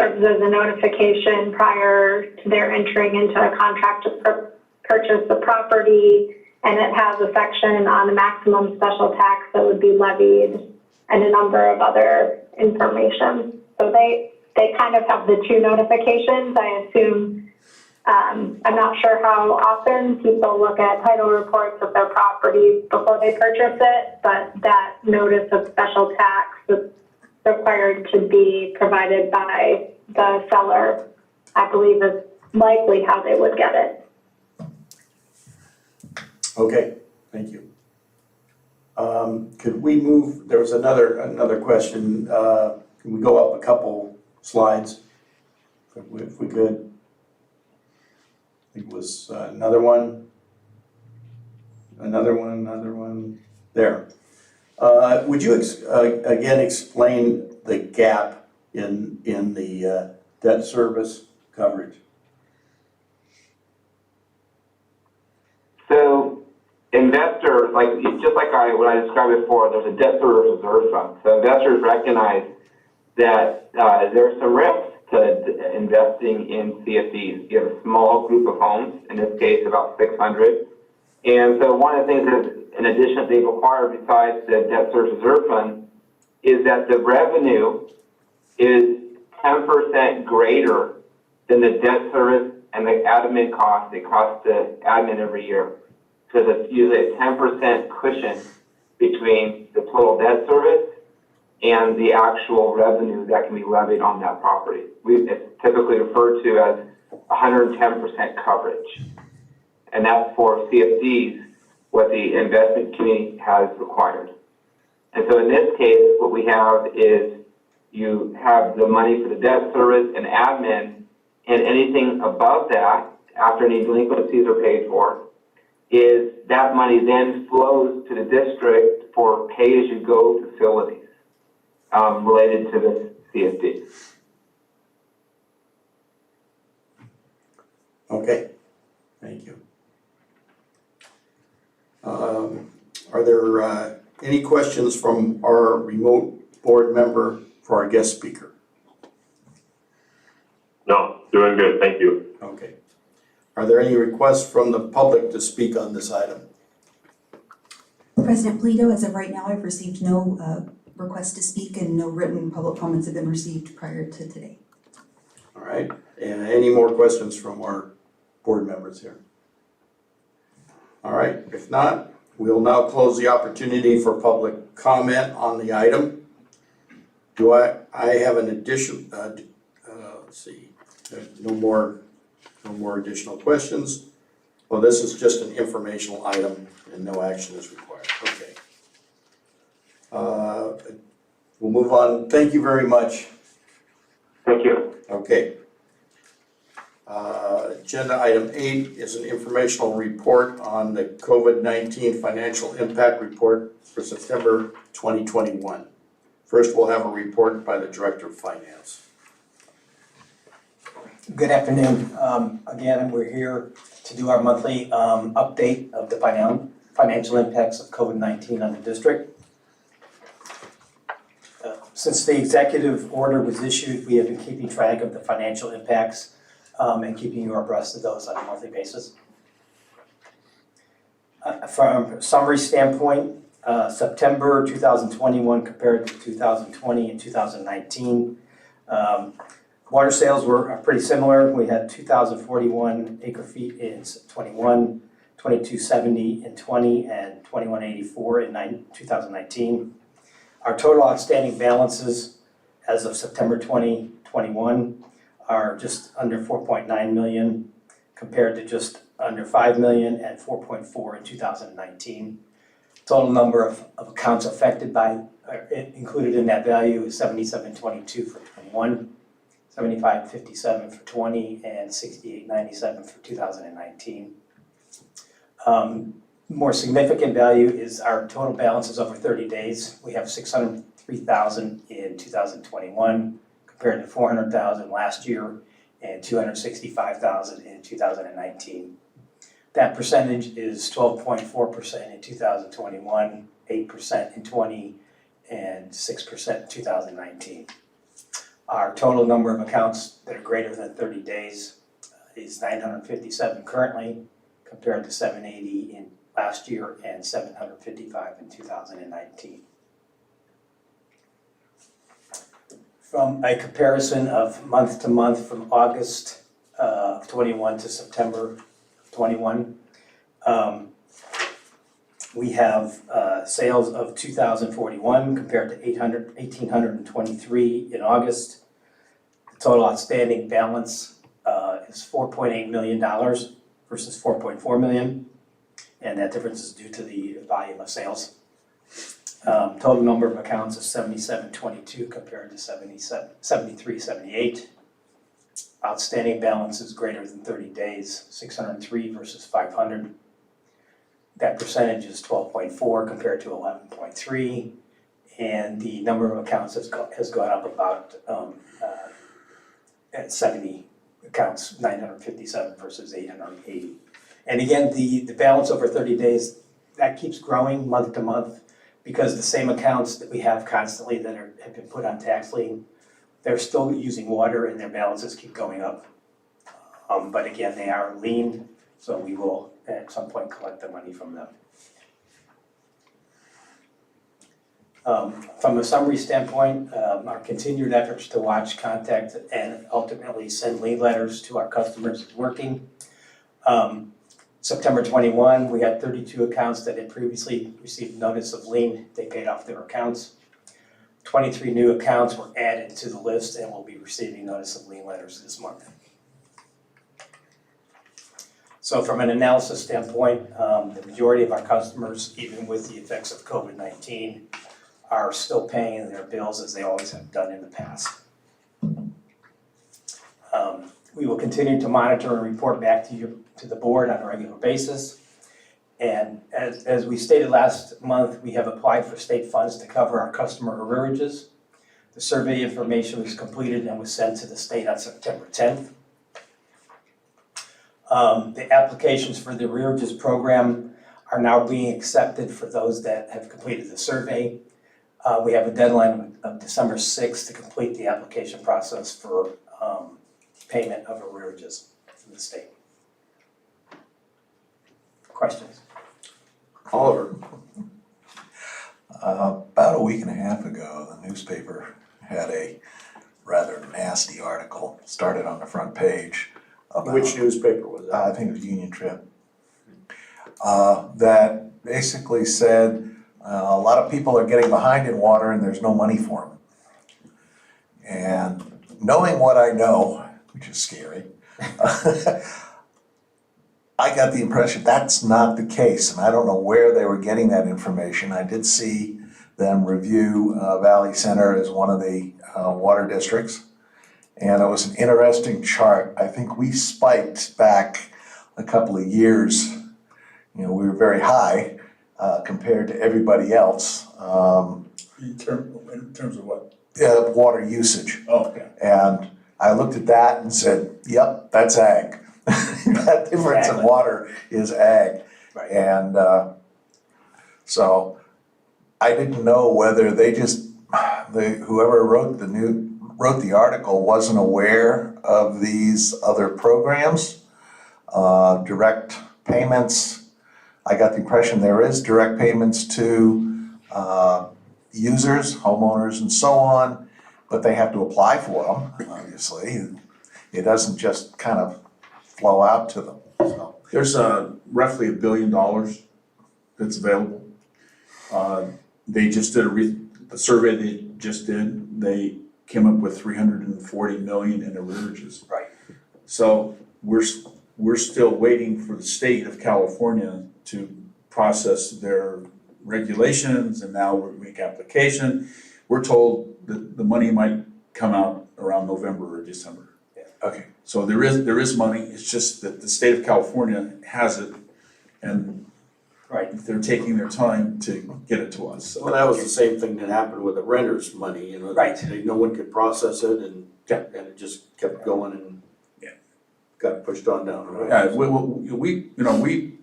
serves as a notification prior to their entering into a contract to purchase the property, and it has a section on the maximum special tax that would be levied and a number of other information. So they kind of have the two notifications. I assume, I'm not sure how often people look at title reports of their property before they purchase it, but that notice of special tax is required to be provided by the seller, I believe, is likely how they would get it. Okay, thank you. Could we move, there was another question, can we go up a couple slides? If we could. I think it was another one, there. Would you again explain the gap in the debt service coverage? So investors, just like what I described before, there's a debt service reserve fund. So investors recognize that there's some risks to investing in CFDs. You have a small group of homes, in this case about 600. And so one of the things that, in addition, they've acquired besides the debt service reserve fund is that the revenue is 10% greater than the debt service and the admin cost it costs the admin every year. So there's usually a 10% cushion between the total debt service and the actual revenue that can be levied on that property. It's typically referred to as 110% coverage. And that's for CFDs, what the investment community has required. And so in this case, what we have is you have the money for the debt service and admin, and anything above that, after any delinquencies are paid for, is that money then flows to the district for pay-as-you-go facilities related to this CFD. Okay, thank you. Are there any questions from our remote board member for our guest speaker? No, doing good, thank you. Okay. Are there any requests from the public to speak on this item? President Polito, as of right now, I've received no requests to speak and no written public comments have been received prior to today. All right, and any more questions from our board members here? All right, if not, we'll now close the opportunity for public comment on the item. I have an addition, let's see, no more additional questions. Well, this is just an informational item and no action is required, okay. We'll move on, thank you very much. Thank you. Okay. Agenda item 8 is an informational report on the COVID-19 financial impact report for September 2021. First, we'll have a report by the Director of Finance. Good afternoon. Again, we're here to do our monthly update of the financial impacts of COVID-19 on the district. Since the executive order was issued, we have been keeping track of the financial impacts and keeping you abreast of those on a monthly basis. From a summary standpoint, September 2021 compared to 2020 and 2019, water sales were pretty similar. We had 2,041 acre feet in 21, 2,270 in 20, and 2,184 in 2019. Our total outstanding balances as of September 2021 are just under 4.9 million compared to just under 5 million and 4.4 in 2019. Total number of accounts affected by, included in that value is 7722 for 21, 7557 for 20, and 6897 for 2019. More significant value is our total balances over 30 days. We have 603,000 in 2021 compared to 400,000 last year and 265,000 in 2019. That percentage is 12.4% in 2021, 8% in 20, and 6% in 2019. Our total number of accounts that are greater than 30 days is 957 currently compared to 780 in last year and 755 in 2019. From a comparison of month to month from August of 21 to September 21, we have sales of 2,041 compared to 1,823 in August. The total outstanding balance is $4.8 million versus $4.4 million. And that difference is due to the volume of sales. Total number of accounts is 7722 compared to 7378. Outstanding balance is greater than 30 days, 603 versus 500. That percentage is 12.4 compared to 11.3. And the number of accounts has gone up about at 70 accounts, 957 versus 880. And again, the balance over 30 days, that keeps growing month to month because the same accounts that we have constantly that have been put on tax lien, they're still using water and their balances keep going up. But again, they are lien, so we will at some point collect the money from them. From a summary standpoint, our continued efforts to watch, contact, and ultimately send lien letters to our customers is working. September 21, we had 32 accounts that had previously received notice of lien. They paid off their accounts. 23 new accounts were added to the list and will be receiving notice of lien letters this month. So from an analysis standpoint, the majority of our customers, even with the effects of COVID-19, are still paying their bills as they always have done in the past. We will continue to monitor and report back to the board on a regular basis. And as we stated last month, we have applied for state funds to cover our customer arrearages. The survey information was completed and was sent to the state on September 10th. The applications for the arrearages program are now being accepted for those that have completed the survey. We have a deadline of December 6th to complete the application process for payment of arrearages from the state. Questions? Oliver. About a week and a half ago, the newspaper had a rather nasty article, started on the front page. About, Which newspaper was that? I think it was Union Trip. That basically said a lot of people are getting behind in water and there's no money for them. And knowing what I know, which is scary, I got the impression that's not the case, and I don't know where they were getting that information. I did see them review Valley Center as one of the water districts, and it was an interesting chart. I think we spiked back a couple of years. You know, we were very high compared to everybody else. In terms of what? Water usage. Oh, okay. And I looked at that and said, yep, that's ag. That difference in water is ag. Right. And so I didn't know whether they just, whoever wrote the article wasn't aware of these other programs, direct payments. I got the impression there is direct payments to users, homeowners and so on, but they have to apply for them, obviously. It doesn't just kind of flow out to them, so. There's roughly $1 billion that's available. They just did the survey they just did, they came up with 340 million in arrearages. Right. So we're still waiting for the state of California to process their regulations, and now we make application. We're told that the money might come out around November or December. Okay. So there is money, it's just that the state of California has it, and Right. they're taking their time to get it to us. So Well, that was the same thing that happened with the renter's money, you know. Right. No one could process it and Yeah. it just kept going and Yeah. got pushed on down the road. Yeah,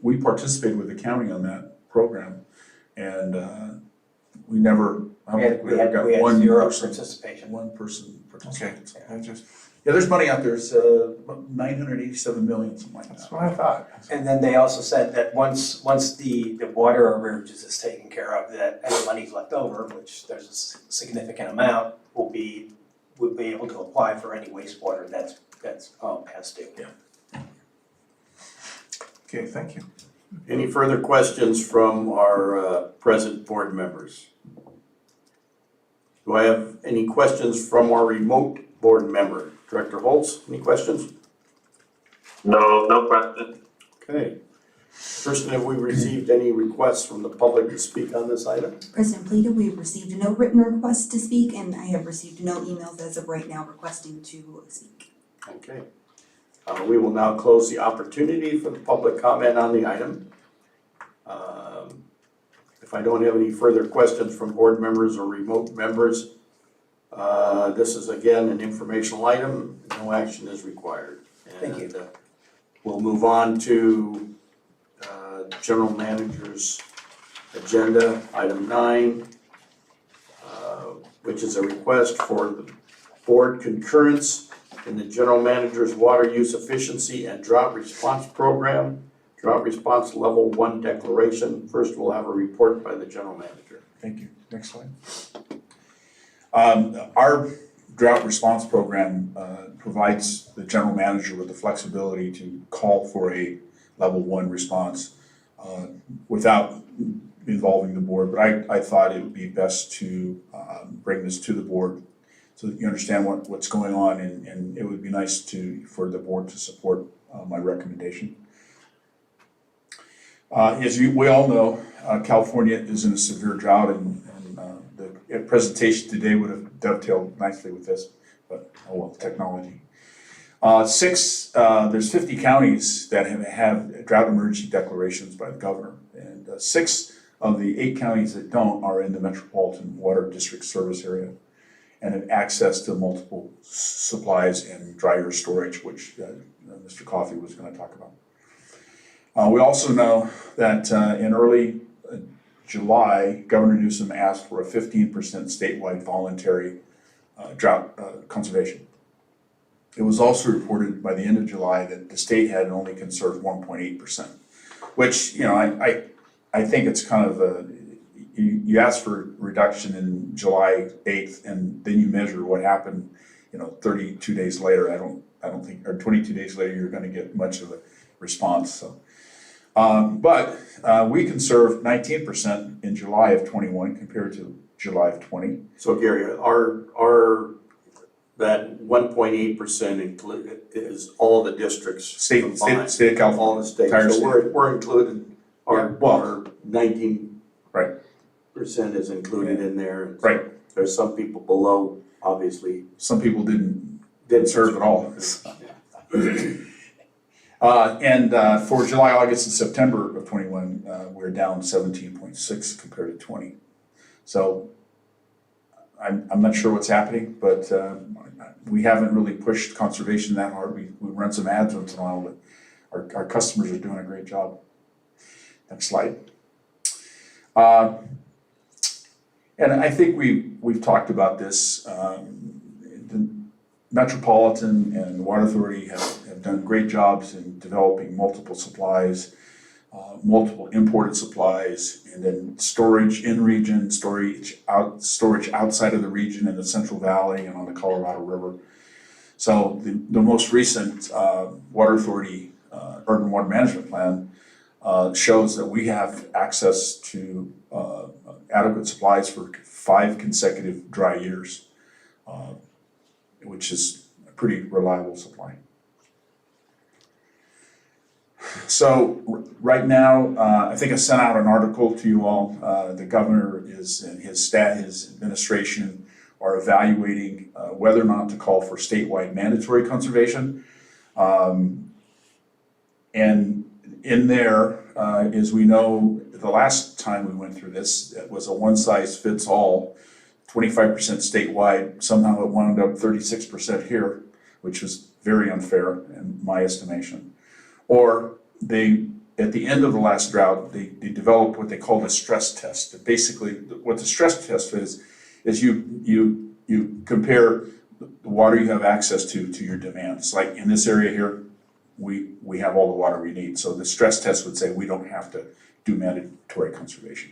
we participated with the county on that program, and we never, I don't think we ever got We had one zero person. participation. One person participated. I just, Yeah, there's money out there, it's 987 million, something like that's that. what I thought. And then they also said that once the water arrearages is taken care of, that any money's left over, which there's a significant amount, we'll be able to apply for any wastewater that's past due. Yeah. Okay, thank you. Any further questions from our present board members? Do I have any questions from our remote board member? Director Holtz, any questions? No question. Okay. Kirsten, have we received any requests from the public to speak on this item? President Polito, we have received no written requests to speak, and I have received no emails as of right now requesting to speak. Okay. We will now close the opportunity for the public comment on the item. If I don't have any further questions from board members or remote members, this is again an informational item, no action is required. Thank you. And we'll move on to General Manager's agenda, item 9, which is a request for the board concurrence in the General Manager's Water Use Efficiency and Drought Response Program, Drought Response Level 1 Declaration. First, we'll have a report by the General Manager. Thank you. Next slide. Our drought response program provides the general manager with the flexibility to call for a level 1 response without involving the board. But I thought it would be best to bring this to the board so that you understand what's going on, and it would be nice for the board to support my recommendation. As we all know, California is in a severe drought, and the presentation today would have dovetailed nicely with this, but oh well, technology. There's 50 counties that have drought emergency declarations by the governor, and 6 of the 8 counties that don't are in the Metropolitan Water District service area and have access to multiple supplies and dryer storage, which Mr. Coffey was going to talk about. We also know that in early July, Governor Newsom asked for a 15% statewide voluntary drought conservation. It was also reported by the end of July that the state had only conserved 1.8%, which, I think it's kind of you ask for reduction in July 8th, and then you measure what happened, 32 days later. I don't think, or 22 days later, you're gonna get much of a response, so. But we conserved 19% in July of 21 compared to July of 20. So Gary, that 1.8% is all the districts State combined? of California. All the states, Entire so state. we're included, Yeah, well, our 19% right. is included in there. Right. There's some people below, obviously. Some people didn't Didn't serve at all. And for July, August, and September of 21, we're down 17.6 compared to 20. So I'm not sure what's happening, but we haven't really pushed conservation that hard. We run some ads once in a while, but our customers are doing a great job. Next slide. And I think we've talked about this. The Metropolitan and the Water Authority have done great jobs in developing multiple supplies, multiple imported supplies, and then storage in region, storage outside of the region in the Central Valley and on the Colorado River. So the most recent Water Authority Urban Water Management Plan shows that we have access to adequate supplies for 5 consecutive dry years, which is a pretty reliable supply. So right now, I think I sent out an article to you all. The governor and his staff, his administration are evaluating whether or not to call for statewide mandatory conservation. And in there, as we know, the last time we went through this, it was a one-size-fits-all, 25% statewide. Somehow it wound up 36% here, which was very unfair in my estimation. Or at the end of the last drought, they developed what they called a stress test. Basically, what the stress test is you compare the water you have access to your demands. Like in this area here, we have all the water we need. So the stress test would say we don't have to do mandatory conservation.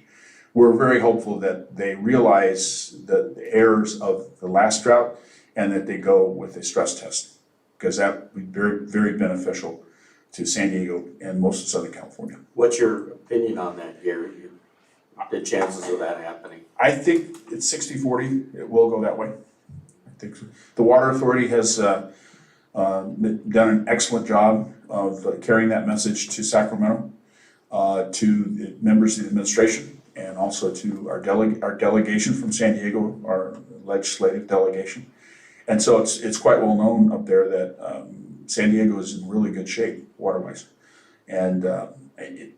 We're very hopeful that they realize the errors of the last drought and that they go with a stress test, because that would be very, very beneficial to San Diego and most of Southern California. What's your opinion on that, Gary? The chances of that happening? I think it's 60-40, it will go that way. I think so. The Water Authority has done an excellent job of carrying that message to Sacramento, to the members of the administration, and also to our delegation from San Diego, our legislative delegation. And so it's quite well known up there that San Diego is in really good shape water-wise. And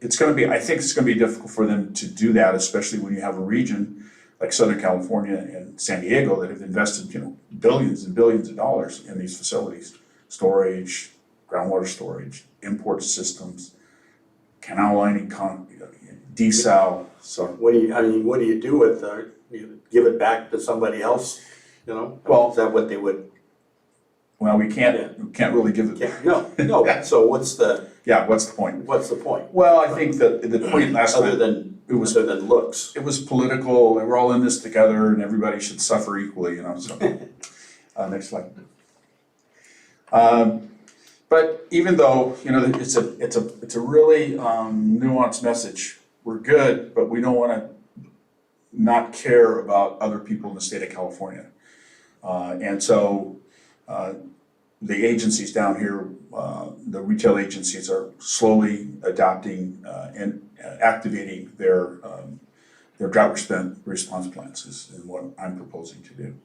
it's going to be, I think it's going to be difficult for them to do that, especially when you have a region like Southern California and San Diego that have invested, billions and billions of dollars in these facilities, storage, groundwater storage, import systems, canal lining, desal. So What do you do with you give it back to somebody else? Well, is that what they would? Well, we can't really give it. No. So what's the point? What's the point? Well, I think that the point last other time, than looks. It was political, and we're all in this together, and everybody should suffer equally, so. Next slide. But even though, it's a really nuanced message. We're good, but we don't want to not care about other people in the state of California. And so the agencies down here, the retail agencies, are slowly adopting and activating their drought response plans is what I'm proposing to do.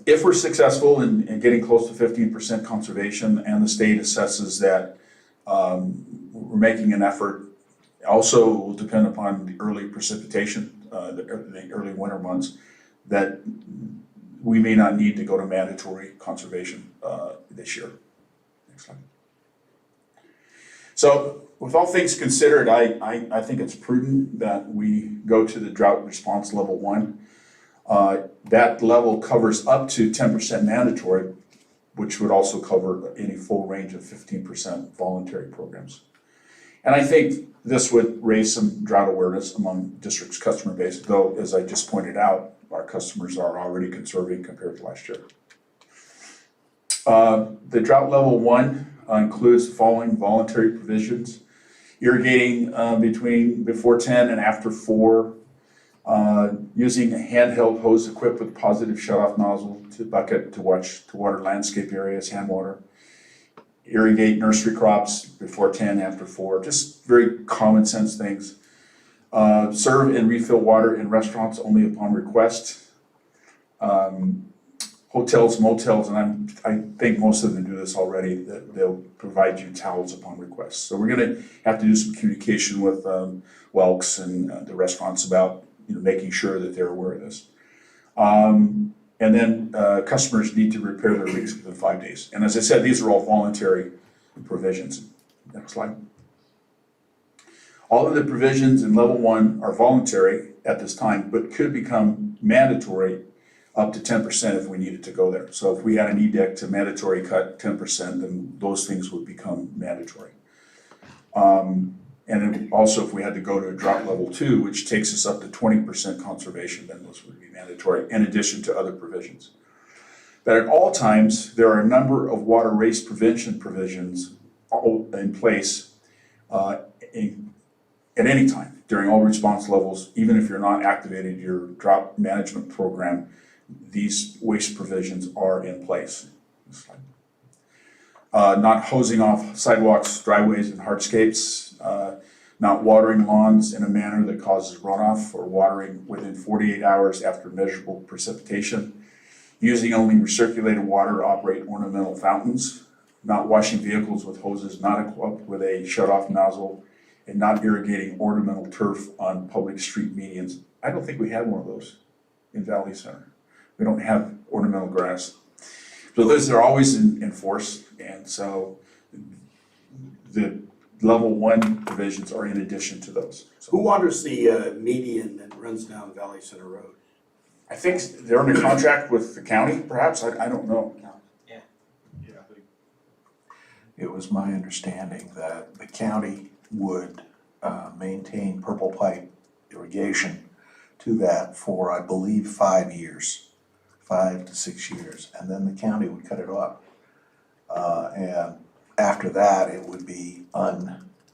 If we're successful in getting close to 15% conservation and the state assesses that we're making an effort, also will depend upon the early precipitation, the early winter months, that we may not need to go to mandatory conservation this year. Next slide. So with all things considered, I think it's prudent that we go to the drought response level 1. That level covers up to 10% mandatory, which would also cover any full range of 15% voluntary programs. And I think This would raise some drought awareness among district's customer base, though, as I just pointed out, our customers are already conserving compared to last year. The drought level 1 includes the following voluntary provisions: irrigating before 10 and after 4, using a handheld hose equipped with positive shutoff nozzle to bucket to water landscape areas, hand water, irrigate nursery crops before 10, after 4, just very common sense things. Serve and refill water in restaurants only upon request. Hotels, motels, and I think most of them do this already, that they'll provide you towels upon request. So we're gonna have to do some communication with Welks and the restaurants about making sure that they're aware of this. And then customers need to repair their leaks within 5 days. And as I said, these are all voluntary provisions. Next slide. All of the provisions in level 1 are voluntary at this time, but could become mandatory up to 10% if we needed to go there. So if we had an edict to mandatory cut 10%, then those things would become mandatory. And then also if we had to go to a drought level 2, which takes us up to 20% conservation, then those would be mandatory in addition to other provisions. But at all times, there are a number of water race prevention provisions in place at any time during all response levels. Even if you're not activated your drought management program, these waste provisions are in place. Not hosing off sidewalks, driveways, and hardscapes, not watering lawns in a manner that causes runoff or watering within 48 hours after measurable precipitation, using only recirculated water to operate ornamental fountains, not washing vehicles with hoses not equipped with a shut-off nozzle, and not irrigating ornamental turf on public street medians. I don't think we have one of those in Valley Center. We don't have ornamental grass. So those are always in force, and so the level 1 provisions are in addition to those. So Who waters the median that runs down Valley Center Road? I think they're under contract with the county, perhaps, I don't know. It was my understanding that the county would maintain purple pipe irrigation to that for, I believe, 5 years. 5 to 6 years, and then the county would cut it off. And after that, it would be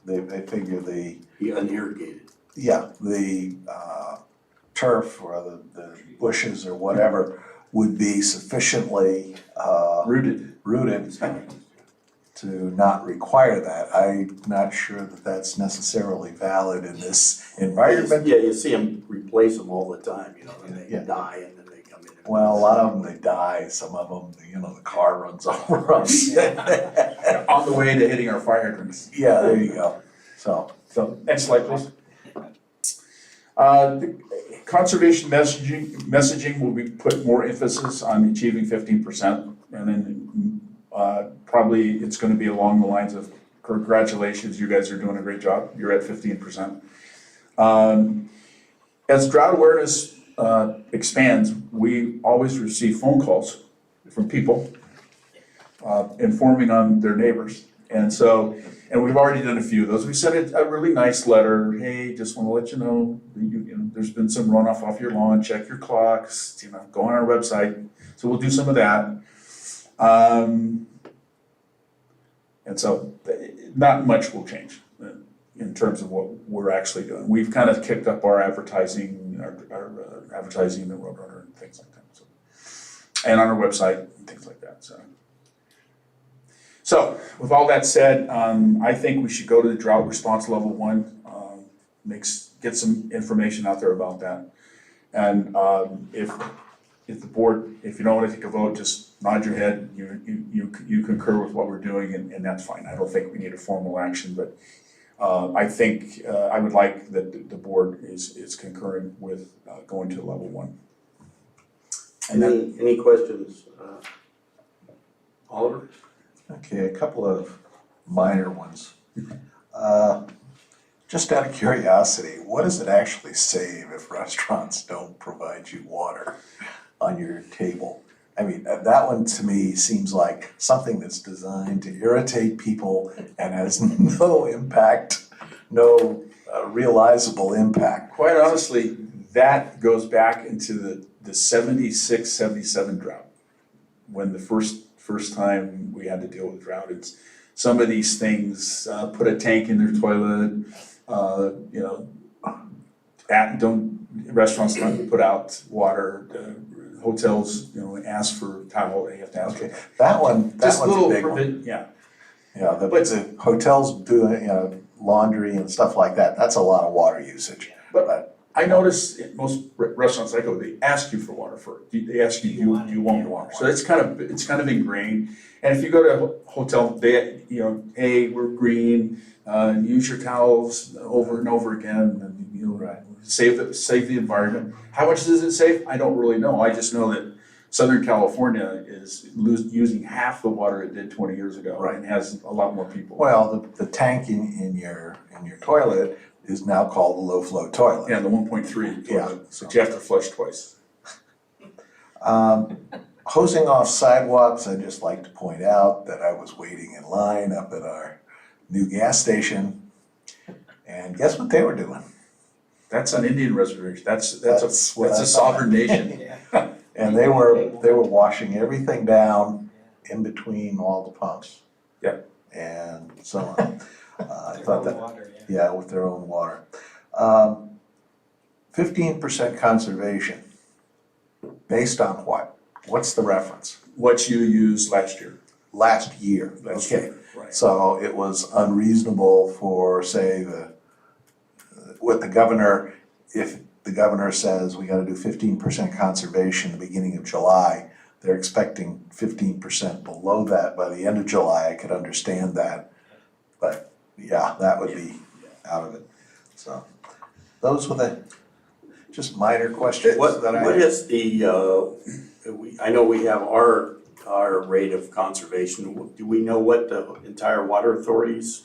they figure Be unirrigated. the turf or the bushes or whatever would be sufficiently Rooted. to not require that. I'm not sure that that's necessarily valid in this environment. Yeah, you see them replace them all the time, and they Yeah. die and then they come in. Well, a lot of them, they die, some of them, the car runs over us. On the way to hitting our fire hydrants. Yeah, there you go. So next slide, please. The conservation messaging will be put more emphasis on achieving 15%, and then probably it's going to be along the lines of congratulations, you guys are doing a great job. You're at 15%. As drought awareness expands, we always receive phone calls from people informing on their neighbors. And we've already done a few of those. We sent a really nice letter. Hey, just want to let you know, there's been some runoff off your lawn. Check your clocks. Go on our website. So we'll do some of that. And so not much will change in terms of what we're actually doing. We've kind of kicked up our advertising, our advertising in the Roadrunner and things like that. And on our website and things like that. So with all that said, I think we should go to the drought response level 1. Get some information out there about that. And if the board, if you don't want to take a vote, just nod your head. You concur with what we're doing, and that's fine. I don't think we need a formal action, but I think I would like that the board is concurring with going to level 1. And Any questions? Oliver? Okay, a couple of minor ones. Just out of curiosity, what does it actually save if restaurants don't provide you water on your table? I mean, that one to me seems like something that's designed to irritate people and has no impact no realizable impact. Quite honestly, that goes back into the 76, 77 drought. When the first time we had to deal with drought, it's some of these things, put a tank in their toilet, you know, restaurants don't put out water, hotels, you know, ask for towel, they have to ask for. Okay, that one's Just a little, big one. yeah. Yeah, the hotels doing, you know, laundry and stuff like that, that's a lot of water usage. But I notice in most restaurants I go, they ask you for water first. They ask you, do you want water? So it's kind of ingrained. And if you go to a hotel, they, you know, hey, we're green, use your towels over and over again, and you know, save the environment. How much does it save? I don't really know. I just know that Southern California is using half the water it did 20 years ago, Right. and has a lot more people. Well, the tank in your toilet is now called a low flow toilet. Yeah, the 1.3 Yeah. toilet, so you have to flush twice. Hosing off sidewalks, I'd just like to point out that I was waiting in line up at our new gas station, and guess what they were doing? That's an Indian reservation. That's what I a thought. sovereign nation. And they were washing everything down in between all the pumps. Yeah. And so on. I thought that, yeah, with their own water. 15% conservation, based on what? What's the reference? What you used last year. Last year, Last okay. year, right. So it was unreasonable for, say, what the governor, if the governor says we gotta do 15% conservation the beginning of July, they're expecting 15% below that by the end of July, I could understand that. But yeah, that would be out of it. So those were the just minor questions that I. What is the, I know we have our rate of conservation. Do we know what the entire water authority's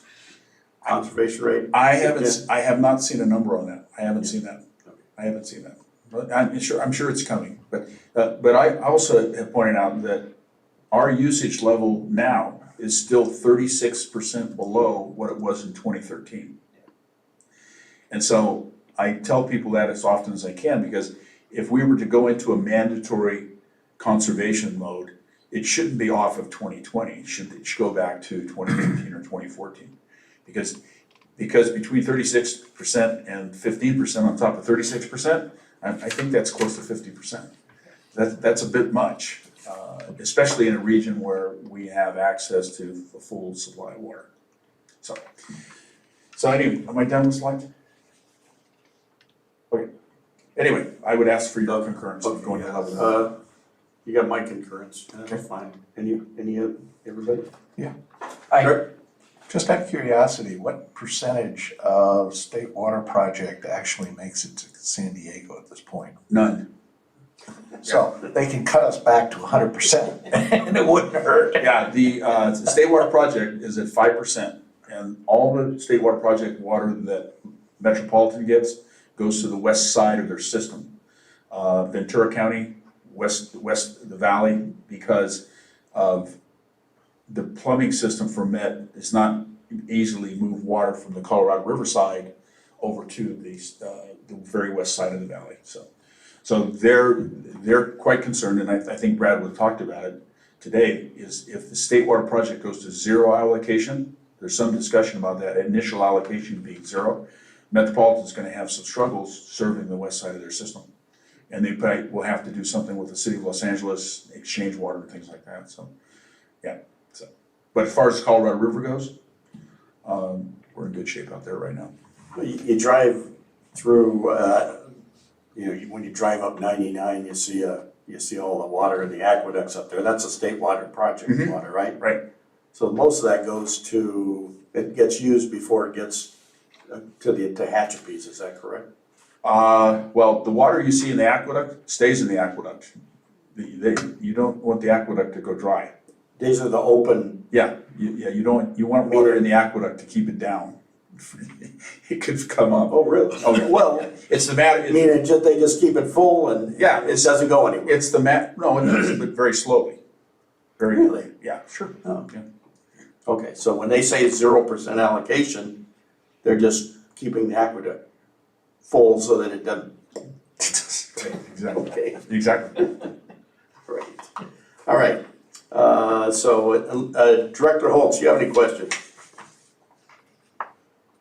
conservation rate? I have not seen a number on that. I haven't seen that. But I'm sure it's coming. But I also have pointed out that our usage level now is still 36% below what it was in 2013. And so I tell people that as often as I can, because if we were to go into a mandatory conservation mode, it shouldn't be off of 2020. It should go back to 2015 or 2014. Because between 36% and 15% on top of 36%, I think that's close to 50%. That's a bit much, especially in a region where we have access to a full supply of water. So anyway, am I done with slides? Okay. Anyway, I would ask for your concurrence of going to level one. You got my concurrence, that's fine. Everybody? Just out of curiosity, what percentage of state water project actually makes it to San Diego at this point? None. So they can cut us back to 100% and it wouldn't hurt. Yeah, the state water project is at 5%, and all the state water project water that Metropolitan gets goes to the west side of their system. Ventura County, west the valley, because of the plumbing system for Met is not easily move water from the Colorado River side over to the very west side of the valley. So they're quite concerned, and I think Brad would have talked about it today, is if the state water project goes to zero allocation, there's some discussion about that initial allocation being zero, Metropolitan's gonna have some struggles serving the west side of their system. And they probably will have to do something with the city of Los Angeles, exchange water and things like that, so, yeah. But as far as Colorado River goes, we're in good shape out there right now. You drive through, when you drive up 99, you see all the water in the aqueducts up there. That's a state water project water, right? Right. So most of that it gets used before it gets to Tehachapi's, is that correct? Well, the water you see in the aqueduct stays in the aqueduct. You don't want the aqueduct to go dry. These are the open. Yeah, you want water in the aqueduct to keep it down. It could come up. Oh, really? Okay. Well, It's the matter. I mean, they just keep it full and Yeah, it doesn't go anywhere. It's no, it does, but very slowly. Really? Yeah, sure. Oh. Yeah. Okay, so when they say 0% allocation, they're just keeping the aqueduct full so that it doesn't. Exactly, Okay, exactly. great. All right, Director Holtz, you have any questions?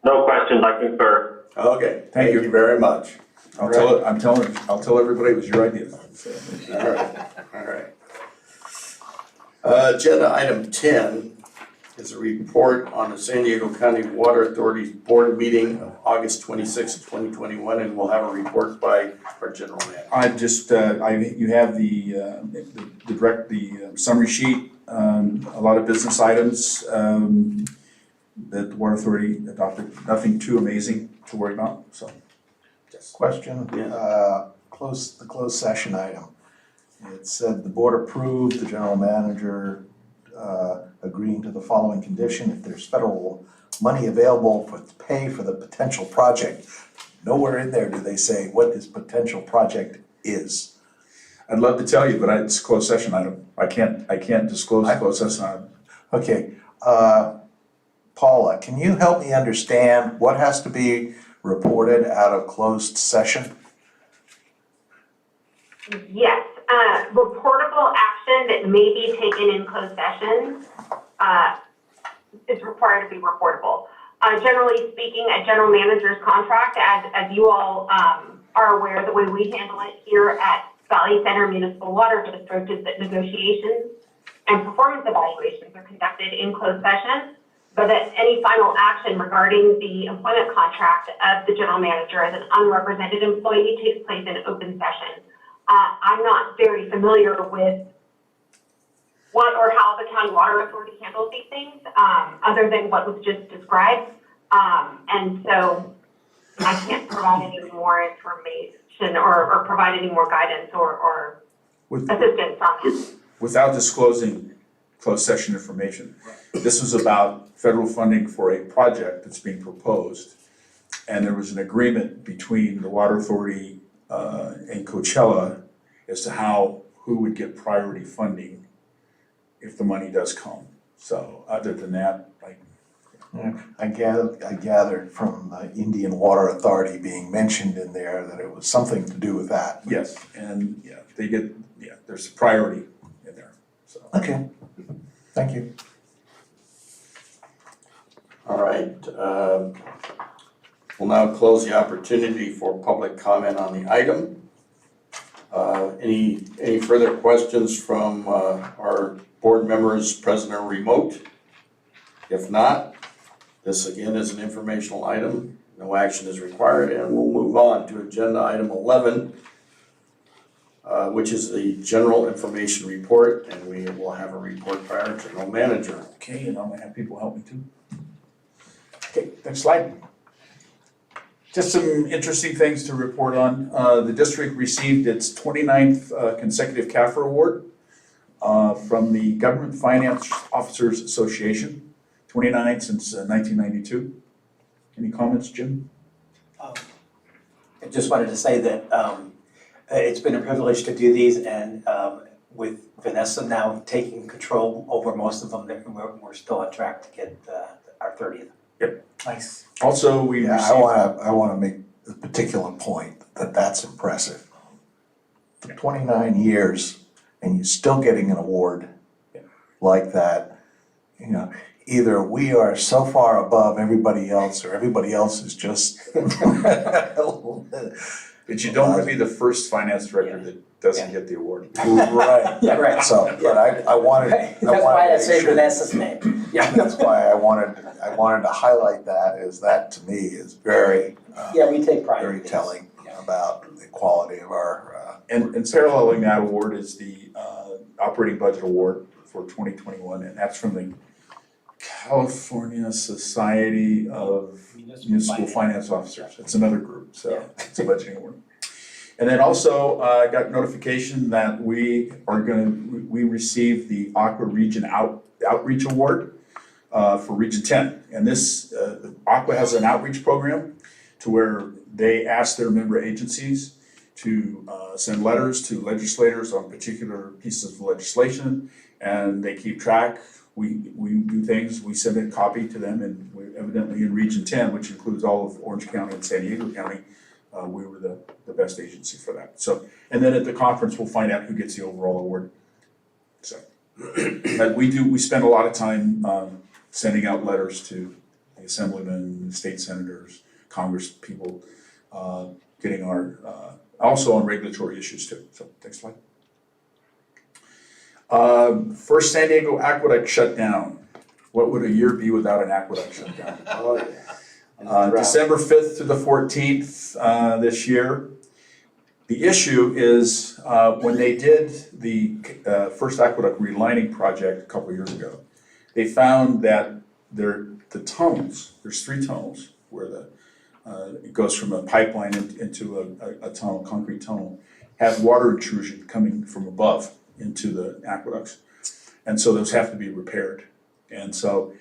No questions, I concur. Okay, Thank thank you. you very much. I'll tell everybody it was your idea. All right. Agenda item 10 is a report on the San Diego County Water Authority's board meeting of August 26, 2021, and we'll have a report by our general manager. I just, you have the summary sheet, a lot of business items, that the Water Authority adopted, nothing too amazing to worry about, so. Question, Yeah. the closed session item. It said the board approved the general manager agreeing to the following condition: if there's federal money available to pay for the potential project. Nowhere in there do they say what this potential project is. I'd love to tell you, but it's a closed session item. I can't disclose the closed session item. Okay, Paula, can you help me understand what has to be reported out of closed session? Yes, reportable action that may be taken in closed session is required to be reportable. Generally speaking, a general manager's contract, as you all are aware, the way we handle it here at Valley Center Municipal Water District is that negotiations and performance evaluations are conducted in closed session, but that any final action regarding the employment contract of the general manager as an unrepresented employee takes place in open session. I'm not very familiar with what or how the County Water Authority handles these things, other than what was just described. And so I can't provide any more information or provide any more guidance or assistance on this. Without disclosing closed session information, this was about federal funding for a project that's being proposed. And there was an agreement between the Water Authority and Coachella as to who would get priority funding if the money does come. So other than that, I gathered from the Indian Water Authority being mentioned in there that it was something to do with that. yes, and there's a priority in there, so. Okay, thank you. All right, we'll now close the opportunity for public comment on the item. Any further questions from our board members present or remote? If not, this again is an informational item. No action is required, and we'll move on to agenda item 11, which is the general information report, and we will have a report by our general manager. Okay, and I'm gonna have people help me too. Okay, next slide. Just some interesting things to report on. The district received its 29th consecutive CAFR award from the Government Finance Officers Association, 29 since 1992. Any comments, Jim? I just wanted to say that it's been a privilege to do these, and with Vanessa now taking control over most of them, we're still on track to get our 30th. Yep. Nice. Also, we received. I wanna make a particular point that that's impressive. For 29 years, and you're still getting an award like that, either we are so far above everybody else, or everybody else is just. But you don't want to be the first finance director that doesn't get the award. Right. Yeah, right. So, but I wanted. That's why I say Vanessa's name. Yeah, that's why I wanted to highlight that, is that to me is very, Yeah, we take pride in very these. telling about the quality of our, And paralleling that award is the operating budget award for 2021, and that's from the California Society of Municipal Finance Officers. It's another group, so it's a budgeting award. And then also, I got notification that we received the Aqua Region Outreach Award for Region 10. And this, Aqua has an outreach program to where they ask their member agencies to send letters to legislators on particular pieces of legislation, and they keep track we do things, we send a copy to them, and we evidently in Region 10, which includes all of Orange County and San Diego County, we were the best agency for that. So, and then at the conference, we'll find out who gets the overall award. So, but we spend a lot of time sending out letters to the assemblymen, state senators, Congress people, getting our, also on regulatory issues too. So, next slide. First San Diego aqueduct shut down. What would a year be without an aqueduct shutdown? Oh, yeah. December 5th to the 14th this year. The issue is when they did the first aqueduct relining project a couple years ago, they found that the tunnels, there's 3 tunnels where it goes from a pipeline into a tunnel, concrete tunnel, have water intrusion coming from above into the aqueducts. And so those have to be repaired. And so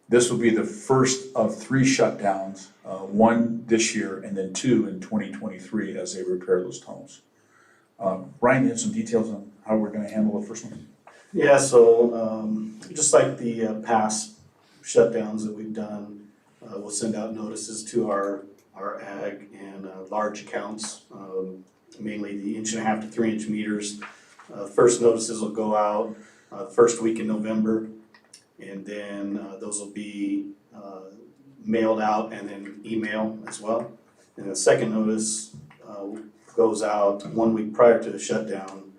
this will be the first of 3 shutdowns, 1 this year and then 2 in 2023 as they repair those tunnels. Brian, you have some details on how we're gonna handle the first one? Yeah, so just like the past shutdowns that we've done, we'll send out notices to our ag and large accounts, mainly the 1.5 to 3 inch meters. First notices will go out the first week in November, and then those will be mailed out and then email as well. And the second notice goes out 1 week prior to the shutdown,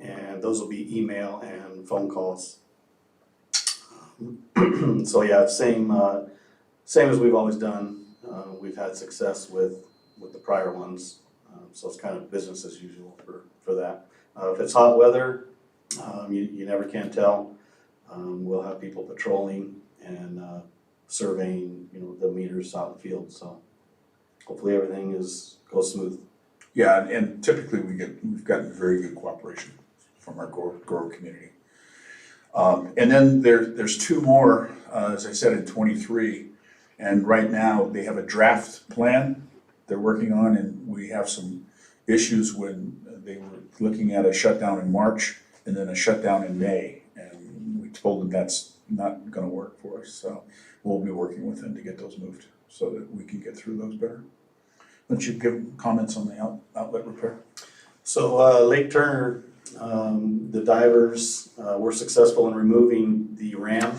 and those will be email and phone calls. So yeah, same as we've always done. We've had success with the prior ones, so it's kind of business as usual for that. If it's hot weather, you never can tell. We'll have people patrolling and surveying, the meters out in the field. So hopefully everything goes smooth. Yeah, and typically we've gotten very good cooperation from our grower community. And then there's 2 more, as I said, in 23. And right now they have a draft plan they're working on, and we have some issues when they were looking at a shutdown in March and then a shutdown in May. And we told them that's not gonna work for us. So we'll be working with them to get those moved so that we can get through those better. Why don't you give comments on the outlet repair? So Lake Turner, the divers were successful in removing the ram.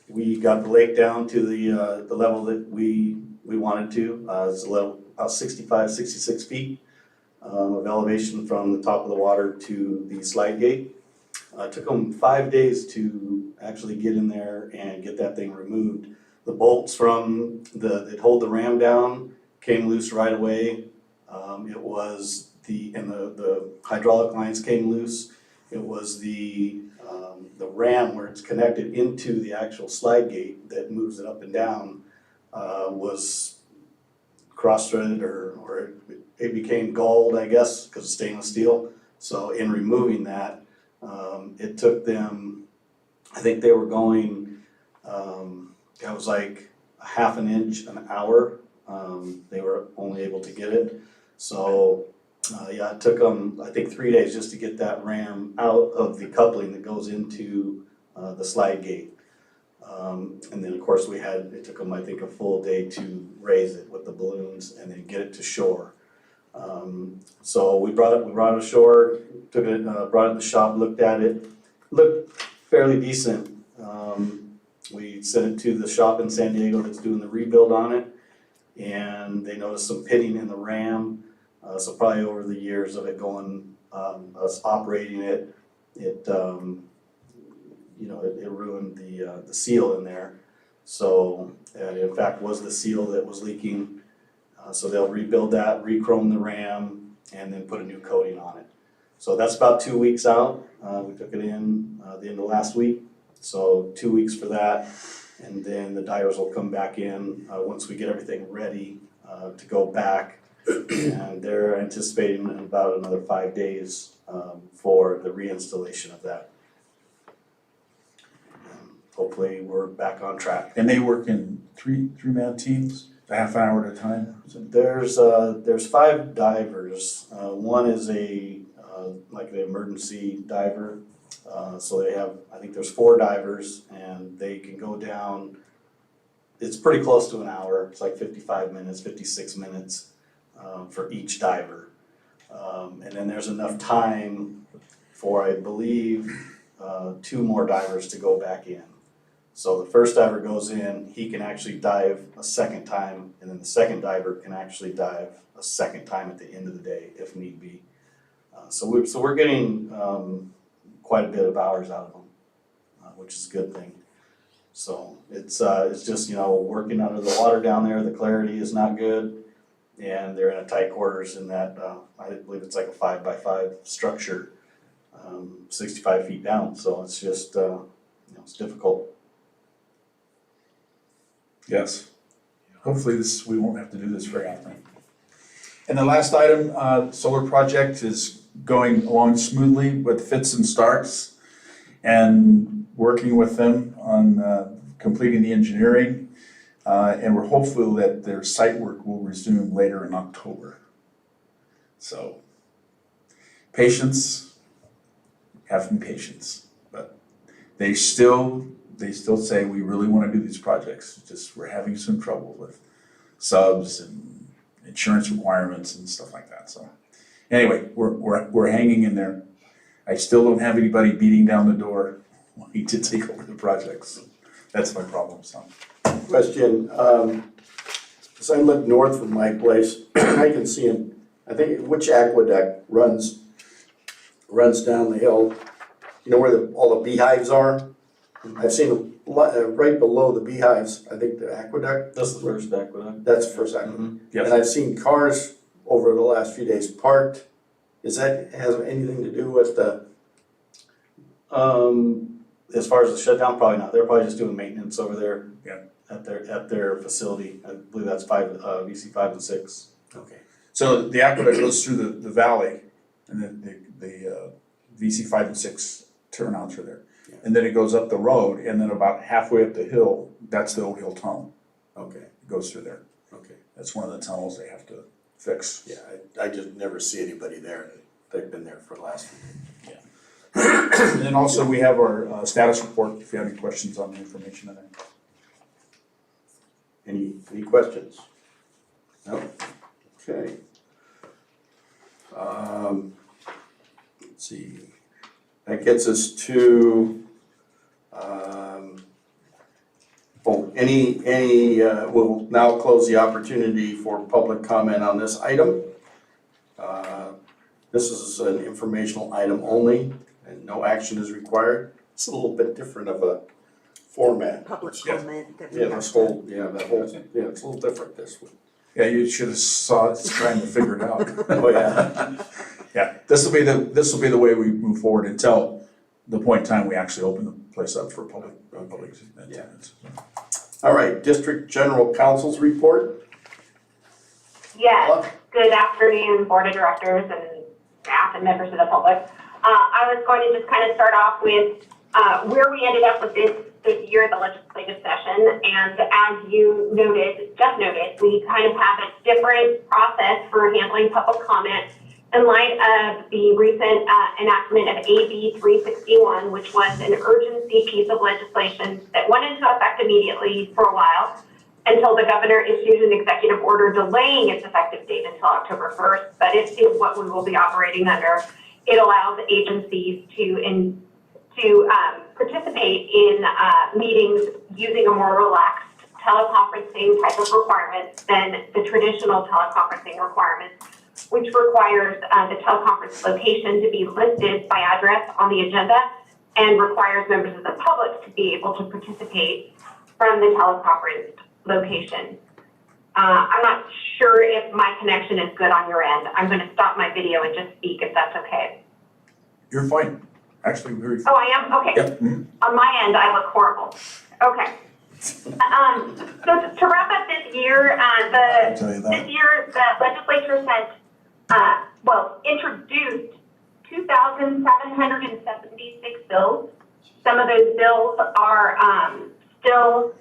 We got the lake down to the level that we wanted to. It's a level about 65, 66 feet of elevation from the top of the water to the slide gate. It took them 5 days to actually get in there and get that thing removed. The bolts from that hold the ram down came loose right away. It was the hydraulic lines came loose. It was the ram where it's connected into the actual slide gate that moves it up and down was cross-threaded or it became galled, I guess, because it's stainless steel. So in removing that, it took them, I think they were going, that was like a 1/2 inch an hour. They were only able to get it. So yeah, it took them, I think 3 days just to get that ram out of the coupling that goes into the slide gate. And then of course it took them, I think, a full day to raise it with the balloons and then get it to shore. So we brought it ashore, took it, brought it in the shop, looked at it, looked fairly decent. We sent it to the shop in San Diego that's doing the rebuild on it, and they noticed some pitting in the ram. So probably over the years of it going, us operating it, it ruined the seal in there. So, and in fact was the seal that was leaking. So they'll rebuild that, re-chrome the ram, and then put a new coating on it. So that's about 2 weeks out. We took it in the end of last week. So 2 weeks for that. And then the divers will come back in once we get everything ready to go back. And they're anticipating about another 5 days for the reinstallation of that. Hopefully we're back on track. And they work in three-man teams, a half an hour at a time? There's 5 divers. One is like an emergency diver, So they have, I think there's 4 divers and they can go down, it's pretty close to an hour. It's like 55 minutes, 56 minutes for each diver. And then there's enough time for, I believe, 2 more divers to go back in. So the first diver goes in, he can actually dive a second time, and then the second diver can actually dive a second time at the end of the day if need be. So we're getting quite a bit of hours out of them, which is a good thing. So it's just, you know, working under the water down there, the clarity is not good, and they're in a tight quarters in that, I believe it's like a 5x5 structure, 65 feet down, so it's just, you know, it's difficult. Yes. Hopefully we won't have to do this very often. And the last item, solar project is going along smoothly with fits and starts, and working with them on completing the engineering. And we're hopeful that their site work will resume later in October. So, patience, have some patience, but they still say we really want to do these projects. Just we're having some trouble with subs and insurance requirements and stuff like that. So anyway, we're hanging in there. I still don't have anybody beating down the door wanting to take over the projects. That's my problem. So Question, as I look north from my place, I can see him, I think, which aqueduct runs down the hill? You know where all the beehives are? I've seen them right below the beehives, I think the aqueduct. That's the first aqueduct. That's the first aqueduct. yes. And I've seen cars over the last few days parked. Has anything to do with the, As far as the shutdown, probably not. They're probably just doing maintenance over there. Yeah. At their facility. I believe that's VC 5 and 6. okay, So the aqueduct goes through the valley, and then the VC 5 and 6 turnouts are there. Yeah. And then it goes up the road, and then about halfway up the hill, that's the Old Hill Tunnel. okay, It goes through there. okay. That's one of the tunnels they have to fix. Yeah, I just never see anybody there. They've been there for the last few days. And then also we have our status report, if you have any questions on the information in there. Any questions? No? Okay. Let's see. That gets us to, we'll now close the opportunity for public comment on this item. This is an informational item only, and no action is required. It's a little bit different of a format. Public Yeah. comment that we Yeah, have this to. whole, yeah, it's a little different this one. Yeah, you should have saw us trying to figure it out. Oh, yeah. Yeah, this will be the way we move forward until the point in time we actually open the place up for public attendance. All right, District General Counsel's report. Yes, good afternoon, Board of Directors and staff and members of the public. I was going to just kind of start off with where we ended up with this year of the legislative session. And as you just noted, we kind of have a different process for handling public comment in light of the recent enactment of AB 361, which was an urgency piece of legislation that went into effect immediately for a while until the governor issued an executive order delaying its effective date until October 1st, but it is what we will be operating under. It allows agencies to participate in meetings using a more relaxed teleconferencing type of requirements than the traditional teleconferencing requirements, which requires the teleconference location to be listed by address on the agenda and requires members of the public to be able to participate from the teleconference location. I'm not sure if my connection is good on your end. I'm going to stop my video and just speak if that's okay. You're fine. Actually, very. Oh, I am? Okay. Yep. Mhm. On my end, I look horrible. Okay. So to wrap up this year, this year the legislature introduced 2,776 bills. Some of those bills are still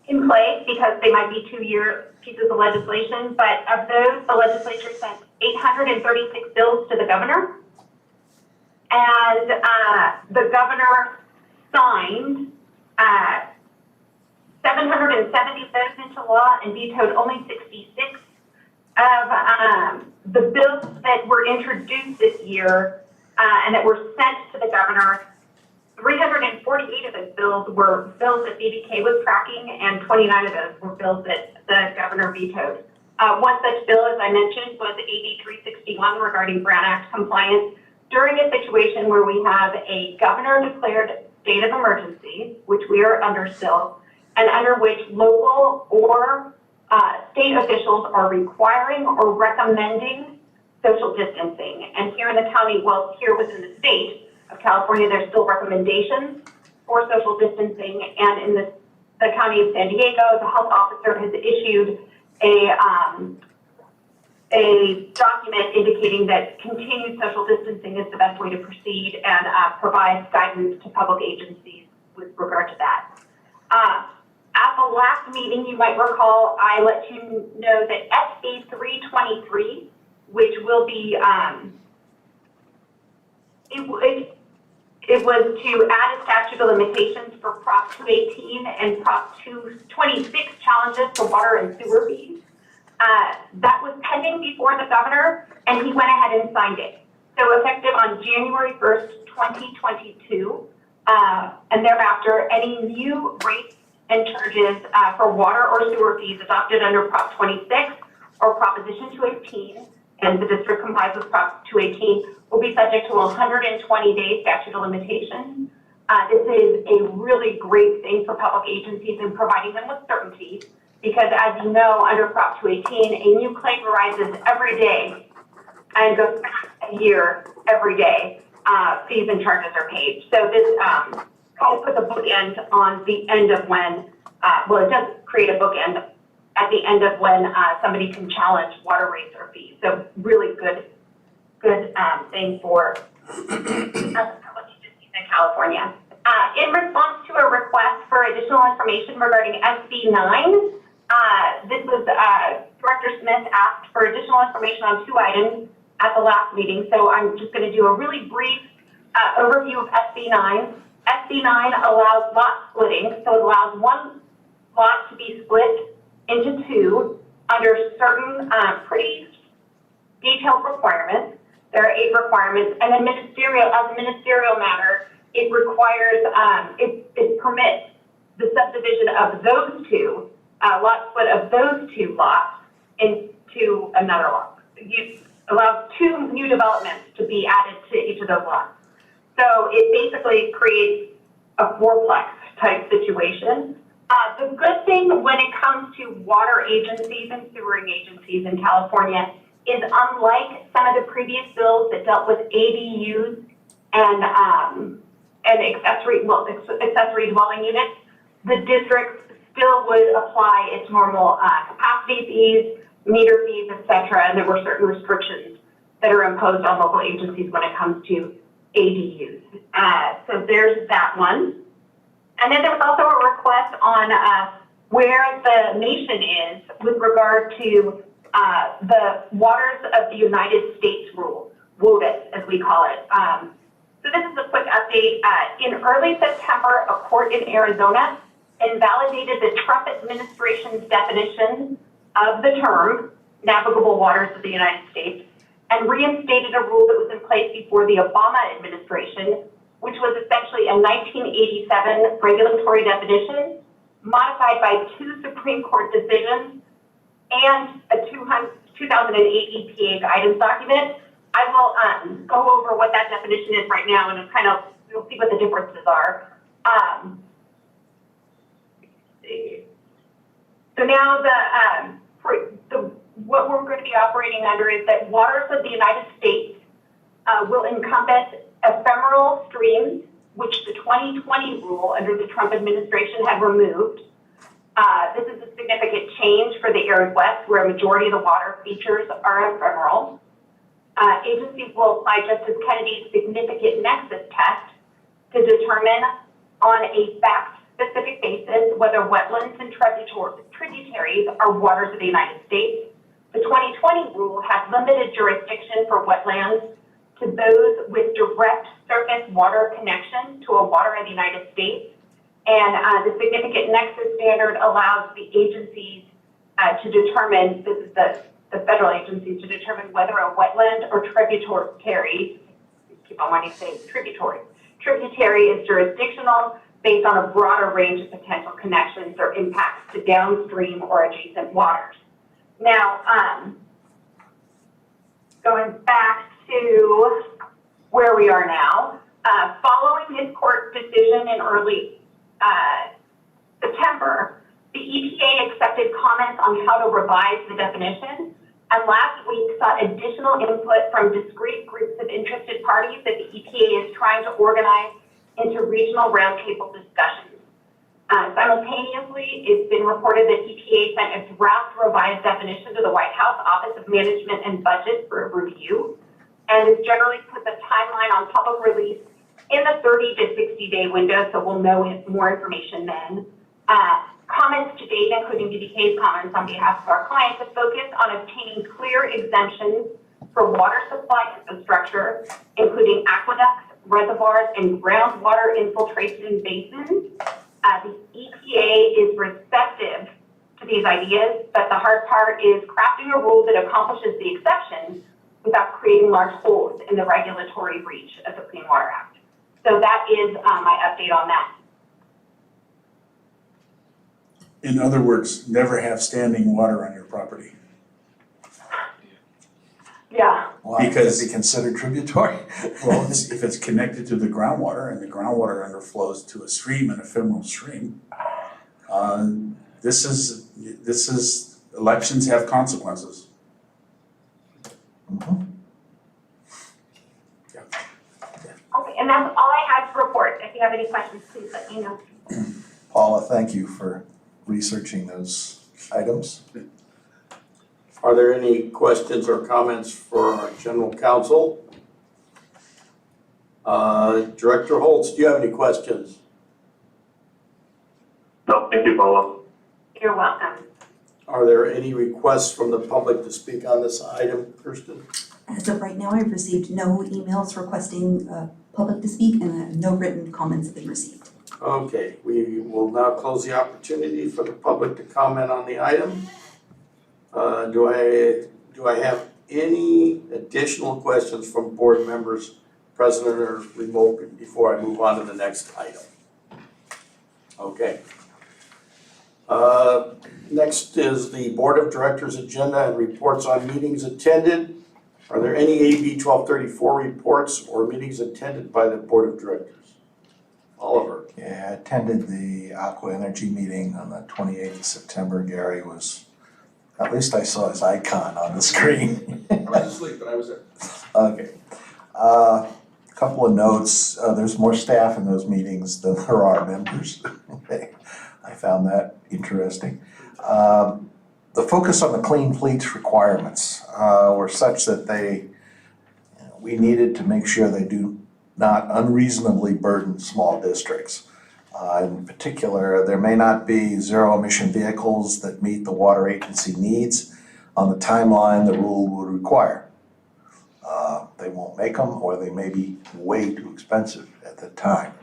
in place because they might be 2-year pieces of legislation, but of those, the legislature sent 836 bills to the governor And the governor signed 770 those into law and vetoed only 66 of the bills that were introduced this year and that were sent to the governor. 348 of those bills were bills that BBK was tracking, and 29 of those were bills that the governor vetoed. One such bill, as I mentioned, was AB 361 regarding Brown Act compliance during a situation where we have a governor-declared state of emergency, which we are under still, and under which local or state officials are requiring or recommending social distancing. And here in the county, well, here within the state of California, there's still recommendations for social distancing. And in the county of San Diego, the health officer has issued a document indicating that continued social distancing is the best way to proceed and provides guidance to public agencies with regard to that. At the last meeting, you might recall, I let you know that SB 323, which will be, it was to add a statute of limitations for Prop 218 and Prop 226 challenges to water and sewer fees. That was pending before the governor, and he went ahead and signed it. So effective on January 1st, 2022, and thereafter, any new rates and charges for water or sewer fees adopted under Prop 26 or Proposition 218, and the district complies with Prop 218, will be subject to a 120-day statute of limitations. This is a really great thing for public agencies in providing them with certainty, because as you know, under Prop 218, a new claim arises every day and goes back a year every day. Fees and charges are paid. So this kind of puts a bookend on the end of when, well, it does create a bookend at the end of when somebody can challenge water rates or fees. So really good thing for public agencies in California. In response to a request for additional information regarding SB 9, this was Director Smith asked for additional information on 2 items at the last meeting. So I'm just going to do a really brief overview of SB 9. SB 9 allows lot splitting, so it allows one lot to be split into 2 under certain pretty detailed requirements. There are 8 requirements, and then as a ministerial matter, it requires, it permits the subdivision of those 2, lot split of those 2 lots into another lot. It allows 2 new developments to be added to each of those lots. So it basically creates a 4-plex type situation. The good thing when it comes to water agencies and sewering agencies in California is, unlike some of the previous bills that dealt with ADUs and accessory dwelling units, the district still would apply its normal capacity fees, meter fees, etc. And there were certain restrictions that are imposed on local agencies when it comes to ADUs. So there's that one. And then there was also a request on where the nation is with regard to the Waters of the United States rule, WOTUS as we call it. So this is a quick update. In early September, a court in Arizona invalidated the Trump administration's definition of the term navigable waters of the United States and reinstated a rule that was in place before the Obama administration, which was essentially a 1987 regulatory definition modified by 2 Supreme Court decisions and a 2008 EPA guidance document. I will go over what that definition is right now, and you'll see what the differences are. So now what we're going to be operating under is that waters of the United States will encompass ephemeral streams, which the 2020 rule under the Trump administration had removed. This is a significant change for the arid west, where a majority of the water features are ephemeral. Agencies will apply Justice Kennedy's significant nexus test to determine on a fact-specific basis whether wetlands and tributaries are waters of the United States. The 2020 rule has limited jurisdiction for wetlands to those with direct surface water connection to a water of the United States. And the significant nexus standard allows the agencies to determine, this is the federal agencies, to determine whether a wetland or tributary, keep on wanting to say tributary is jurisdictional based on a broader range of potential connections or impacts to downstream or adjacent waters. Now, going back to where we are now, following this court decision in early September, the EPA accepted comments on how to revise the definition, and last week sought additional input from discrete groups of interested parties that the EPA is trying to organize into regional roundtable discussions. Simultaneously, it's been reported that EPA sent a draft revised definition to the White House Office of Management and Budget for review, and has generally put the timeline on public release in the 30 to 60 day window, so we'll know more information then. Comments to date, including DBK's comments on behalf of our clients, have focused on obtaining clear exemptions for water supply infrastructure, including aqueducts, reservoirs, and groundwater infiltration basins. The EPA is receptive to these ideas, but the hard part is crafting a rule that accomplishes the exceptions without creating large holes in the regulatory reach of the Clean Water Act. So that is my update on that. In other words, never have standing water on your property. Yeah. Why, Because- could it be considered tributary? Well, if it's connected to the groundwater and the groundwater underflows to a stream, an ephemeral stream, this is, elections have consequences. Mhm. Okay, and that's all I had to report. If you have any questions, please let me know. Paula, thank you for researching those items. Are there any questions or comments for our general counsel? Director Holtz, do you have any questions? No, thank you, Paula. You're welcome. Are there any requests from the public to speak on this item, Kirsten? As of right now, I've received no emails requesting public to speak, and no written comments have been received. Okay, we will now close the opportunity for the public to comment on the item. Do I have any additional questions from board members, present or remote, before I move on to the next item? Okay. Next is the Board of Directors agenda and reports on meetings attended. Are there any AB 1234 reports or meetings attended by the Board of Directors? Oliver. Yeah, I attended the Aqua Energy meeting on the 28th of September. Gary was, at least I saw his icon on the screen. I was asleep, but I was there. Okay. Couple of notes. There's more staff in those meetings than there are members. Okay. I found that interesting. The focus on the clean fleets requirements were such that we needed to make sure they do not unreasonably burden small districts. In particular, there may not be zero emission vehicles that meet the water agency needs on the timeline the rule would require. They won't make them, or they may be way too expensive at the time.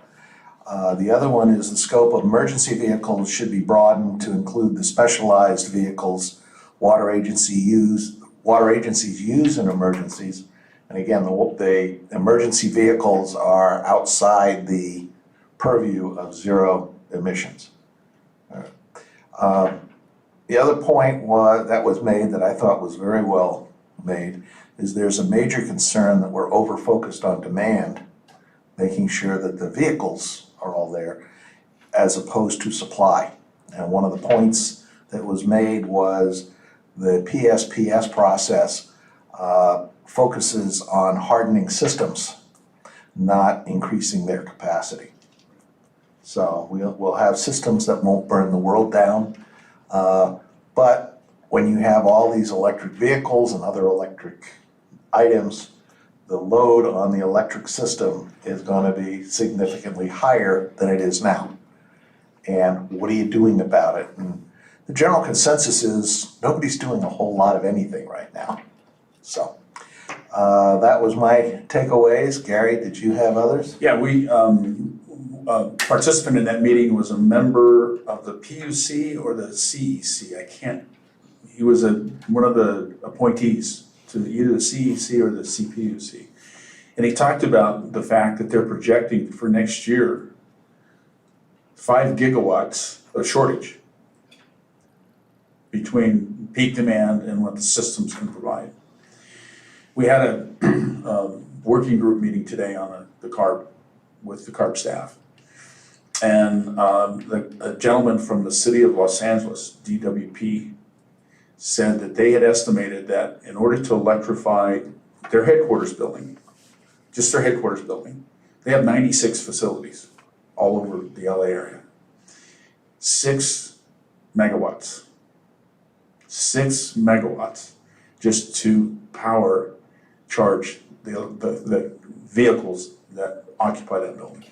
The other one is the scope of emergency vehicles should be broadened to include the specialized vehicles water agencies use in emergencies. And again, the emergency vehicles are outside the purview of zero emissions. The other point that was made that I thought was very well made is there's a major concern that we're over-focused on demand, making sure that the vehicles are all there, as opposed to supply. And one of the points that was made was the PSPS process focuses on hardening systems, not increasing their capacity. So we'll have systems that won't burn the world down, but when you have all these electric vehicles and other electric items, the load on the electric system is going to be significantly higher than it is now. And what are you doing about it? And the general consensus is nobody's doing a whole lot of anything right now. So That was my takeaways. Gary, did you have others? Yeah, a participant in that meeting was a member of the PUC or the CEC. He was one of the appointees to either the CEC or the CPUC. And he talked about the fact that they're projecting for next year 5 gigawatts of shortage between peak demand and what the systems can provide. We had a working group meeting today on the CARB with the CARB staff. And a gentleman from the city of Los Angeles, DWP, said that they had estimated that in order to electrify their headquarters building, just their headquarters building, they have 96 facilities all over the LA area. 6 megawatts. 6 megawatts just to charge the vehicles that occupy that building.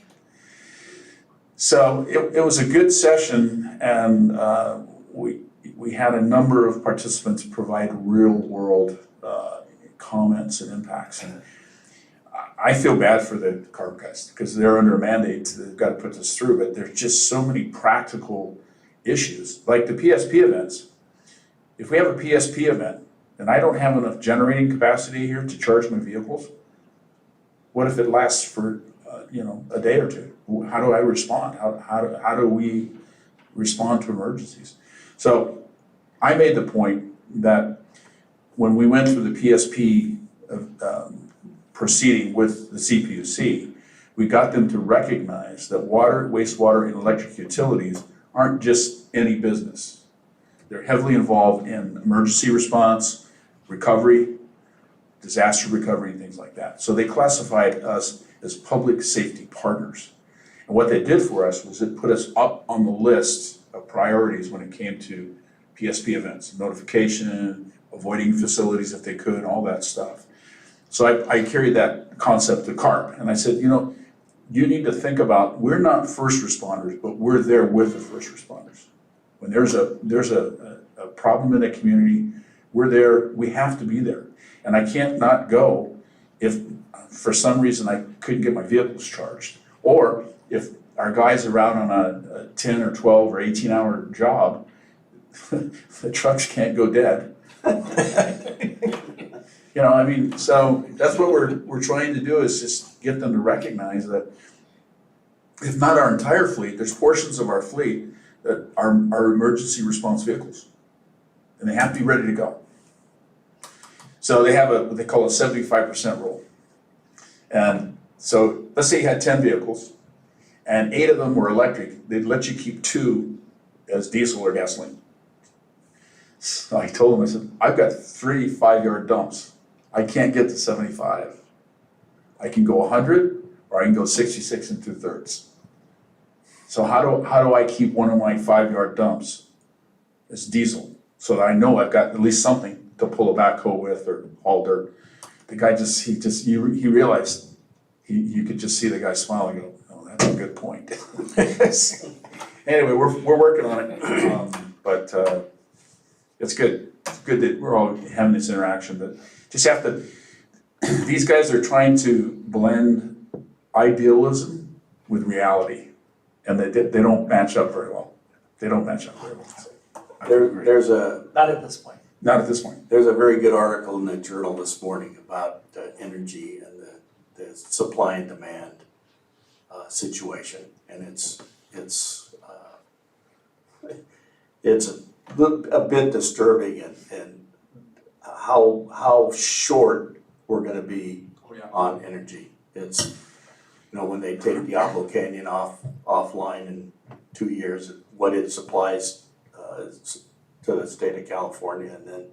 So it was a good session, and we had a number of participants provide real world comments and impacts. And I feel bad for the CARB guys because they're under a mandate, they've got to put this through, but there's just so many practical issues, like the PSP events. If we have a PSP event and I don't have enough generating capacity here to charge my vehicles, what if it lasts for a day or two? How do I respond? How do we respond to emergencies? So I made the point that when we went through the PSP proceeding with the CPUC, we got them to recognize that water, wastewater, and electric utilities aren't just any business. They're heavily involved in emergency response, recovery, disaster recovery, and things like that. So they classified us as public safety partners. And what they did for us was it put us up on the list of priorities when it came to PSP events, notification, avoiding facilities if they could, all that stuff. So I carried that concept to CARB, and I said, you need to think about, we're not first responders, but we're there with the first responders. When there's a problem in a community, we're there, we have to be there. And I can't not go if for some reason I couldn't get my vehicles charged. Or if our guys are out on a 10 or 12 or 18-hour job, the trucks can't go dead. So that's what we're trying to do, is just get them to recognize that if not our entire fleet, there's portions of our fleet that are emergency response vehicles. And they have to be ready to go. So they have what they call a 75% rule. And so let's say you had 10 vehicles and 8 of them were electric, they'd let you keep 2 as diesel or gasoline. So I told them, I said, I've got 3 5-yard dumps. I can't get to 75. I can go 100 or I can go 66 2/3. So how do I keep one of my 5-yard dumps as diesel so that I know I've got at least something to pull a backhoe with or haul dirt? The guy he realized, you could just see the guy smile and go, oh, that's a good point. Anyway, we're working on it, but it's good. It's good that we're all having this interaction, but just have to, these guys are trying to blend idealism with reality, and they don't match up very well. They don't match up very well. There's a Not at this point. Not at this point. There's a very good article in the journal this morning about energy and the supply and demand situation, and it's a bit disturbing and how short we're going to be on energy. It's when they take Diablo Canyon offline in 2 years, what it supplies to the state of California, and then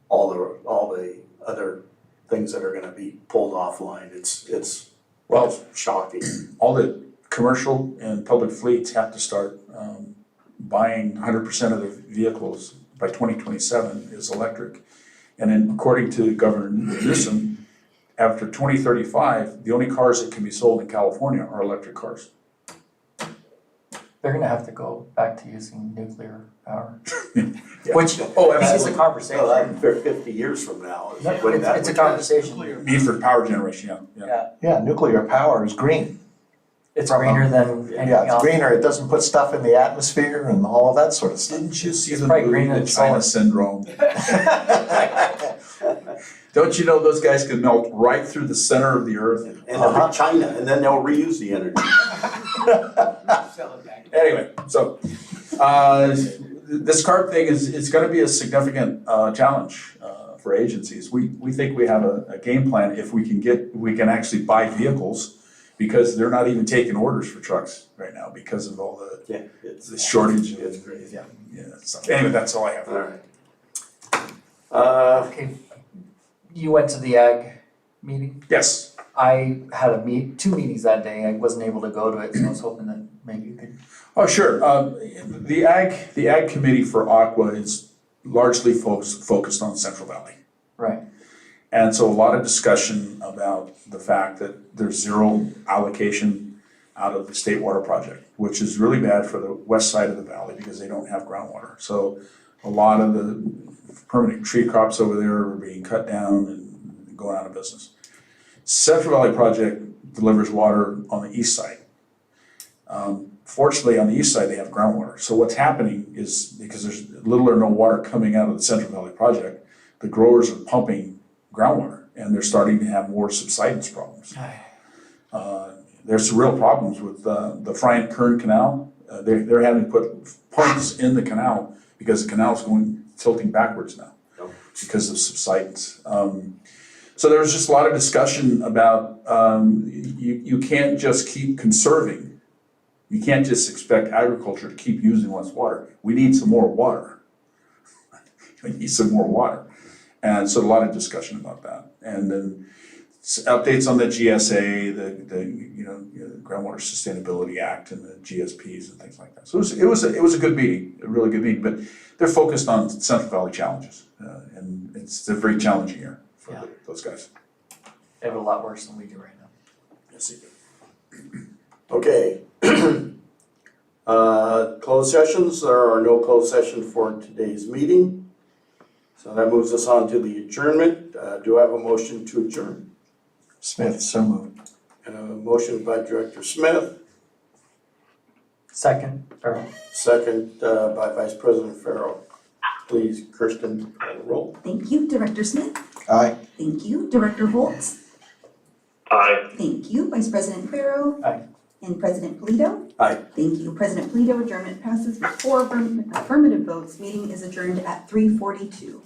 all the other things that are going to be pulled offline. It's shocking. All the commercial and public fleets have to start buying 100% of their vehicles by 2027 is electric. And then according to Governor Newsom, after 2035, the only cars that can be sold in California are electric cars. They're gonna have to go back to using nuclear power. Yeah. Which, Oh, I mean, it's a absolutely. conversation. Well, 50 years from now is No, when that it's a would- conversation. Need for power generation, yeah. Yeah, nuclear power is green. It's greener than anything Yeah, it's else. greener, it doesn't put stuff in the atmosphere and all of that sort of stuff. Didn't you see It's the probably movie, greener The than China solar. Syndrome? Don't you know those guys can melt right through the center of the earth? And they'll hit China, and then they'll reuse the energy. Anyway, so, this CARB thing it's gonna be a significant, challenge, for agencies. We think we have a game plan if we can actually buy vehicles, because they're not even taking orders for trucks right now because of all Yeah, the shortage. it's crazy. Yeah, so anyway, that's all I have. All right. Okay, you went to the ag meeting? Yes, I had two meetings that day. I wasn't able to go to it, so I was hoping that maybe you could. oh, sure. The ag committee for Aqua is largely focused on Central Valley. Right. And so a lot of discussion about the fact that there's zero allocation out of the state water project, which is really bad for the west side of the valley because they don't have groundwater. So a lot of the permanent tree crops over there are being cut down and going out of business. Central Valley project delivers water on the east side. Fortunately, on the east side, they have groundwater. So what's happening is, because there's little or no water coming out of the Central Valley project, the growers are pumping groundwater, and they're starting to have more subsidence problems. There's some real problems with the Friant Kern Canal. They're having to put pumps in the canal because the canal's tilting backwards now because of subsidence. So there was just a lot of discussion about you can't just keep conserving. You can't just expect agriculture to keep using less water. We need some more water. We need some more water. And so a lot of discussion about that. And then updates on the GSA, the Groundwater Sustainability Act and the GSPs and things like that. So it was a good meeting, a really good meeting, but they're focused on Central Valley challenges. And it's a very challenging year for those guys. They have it a lot worse than we do right now. Yes, you do. Okay. Closed sessions, there are no closed sessions for today's meeting. So that moves us on to the adjournment. Do I have a motion to adjourn? Smith, so moved. And a motion by Director Smith, Second, second by Vice President Farrell. Please, Kirsten, call the roll. Thank you, Director Smith. Aye. Thank you, Director Holtz. Aye. Thank you, Vice President Farrow. Aye. And President Polito. Aye. Thank you, President Polito. Adjournment passes with 4 affirmative votes. Meeting is adjourned at 3:42.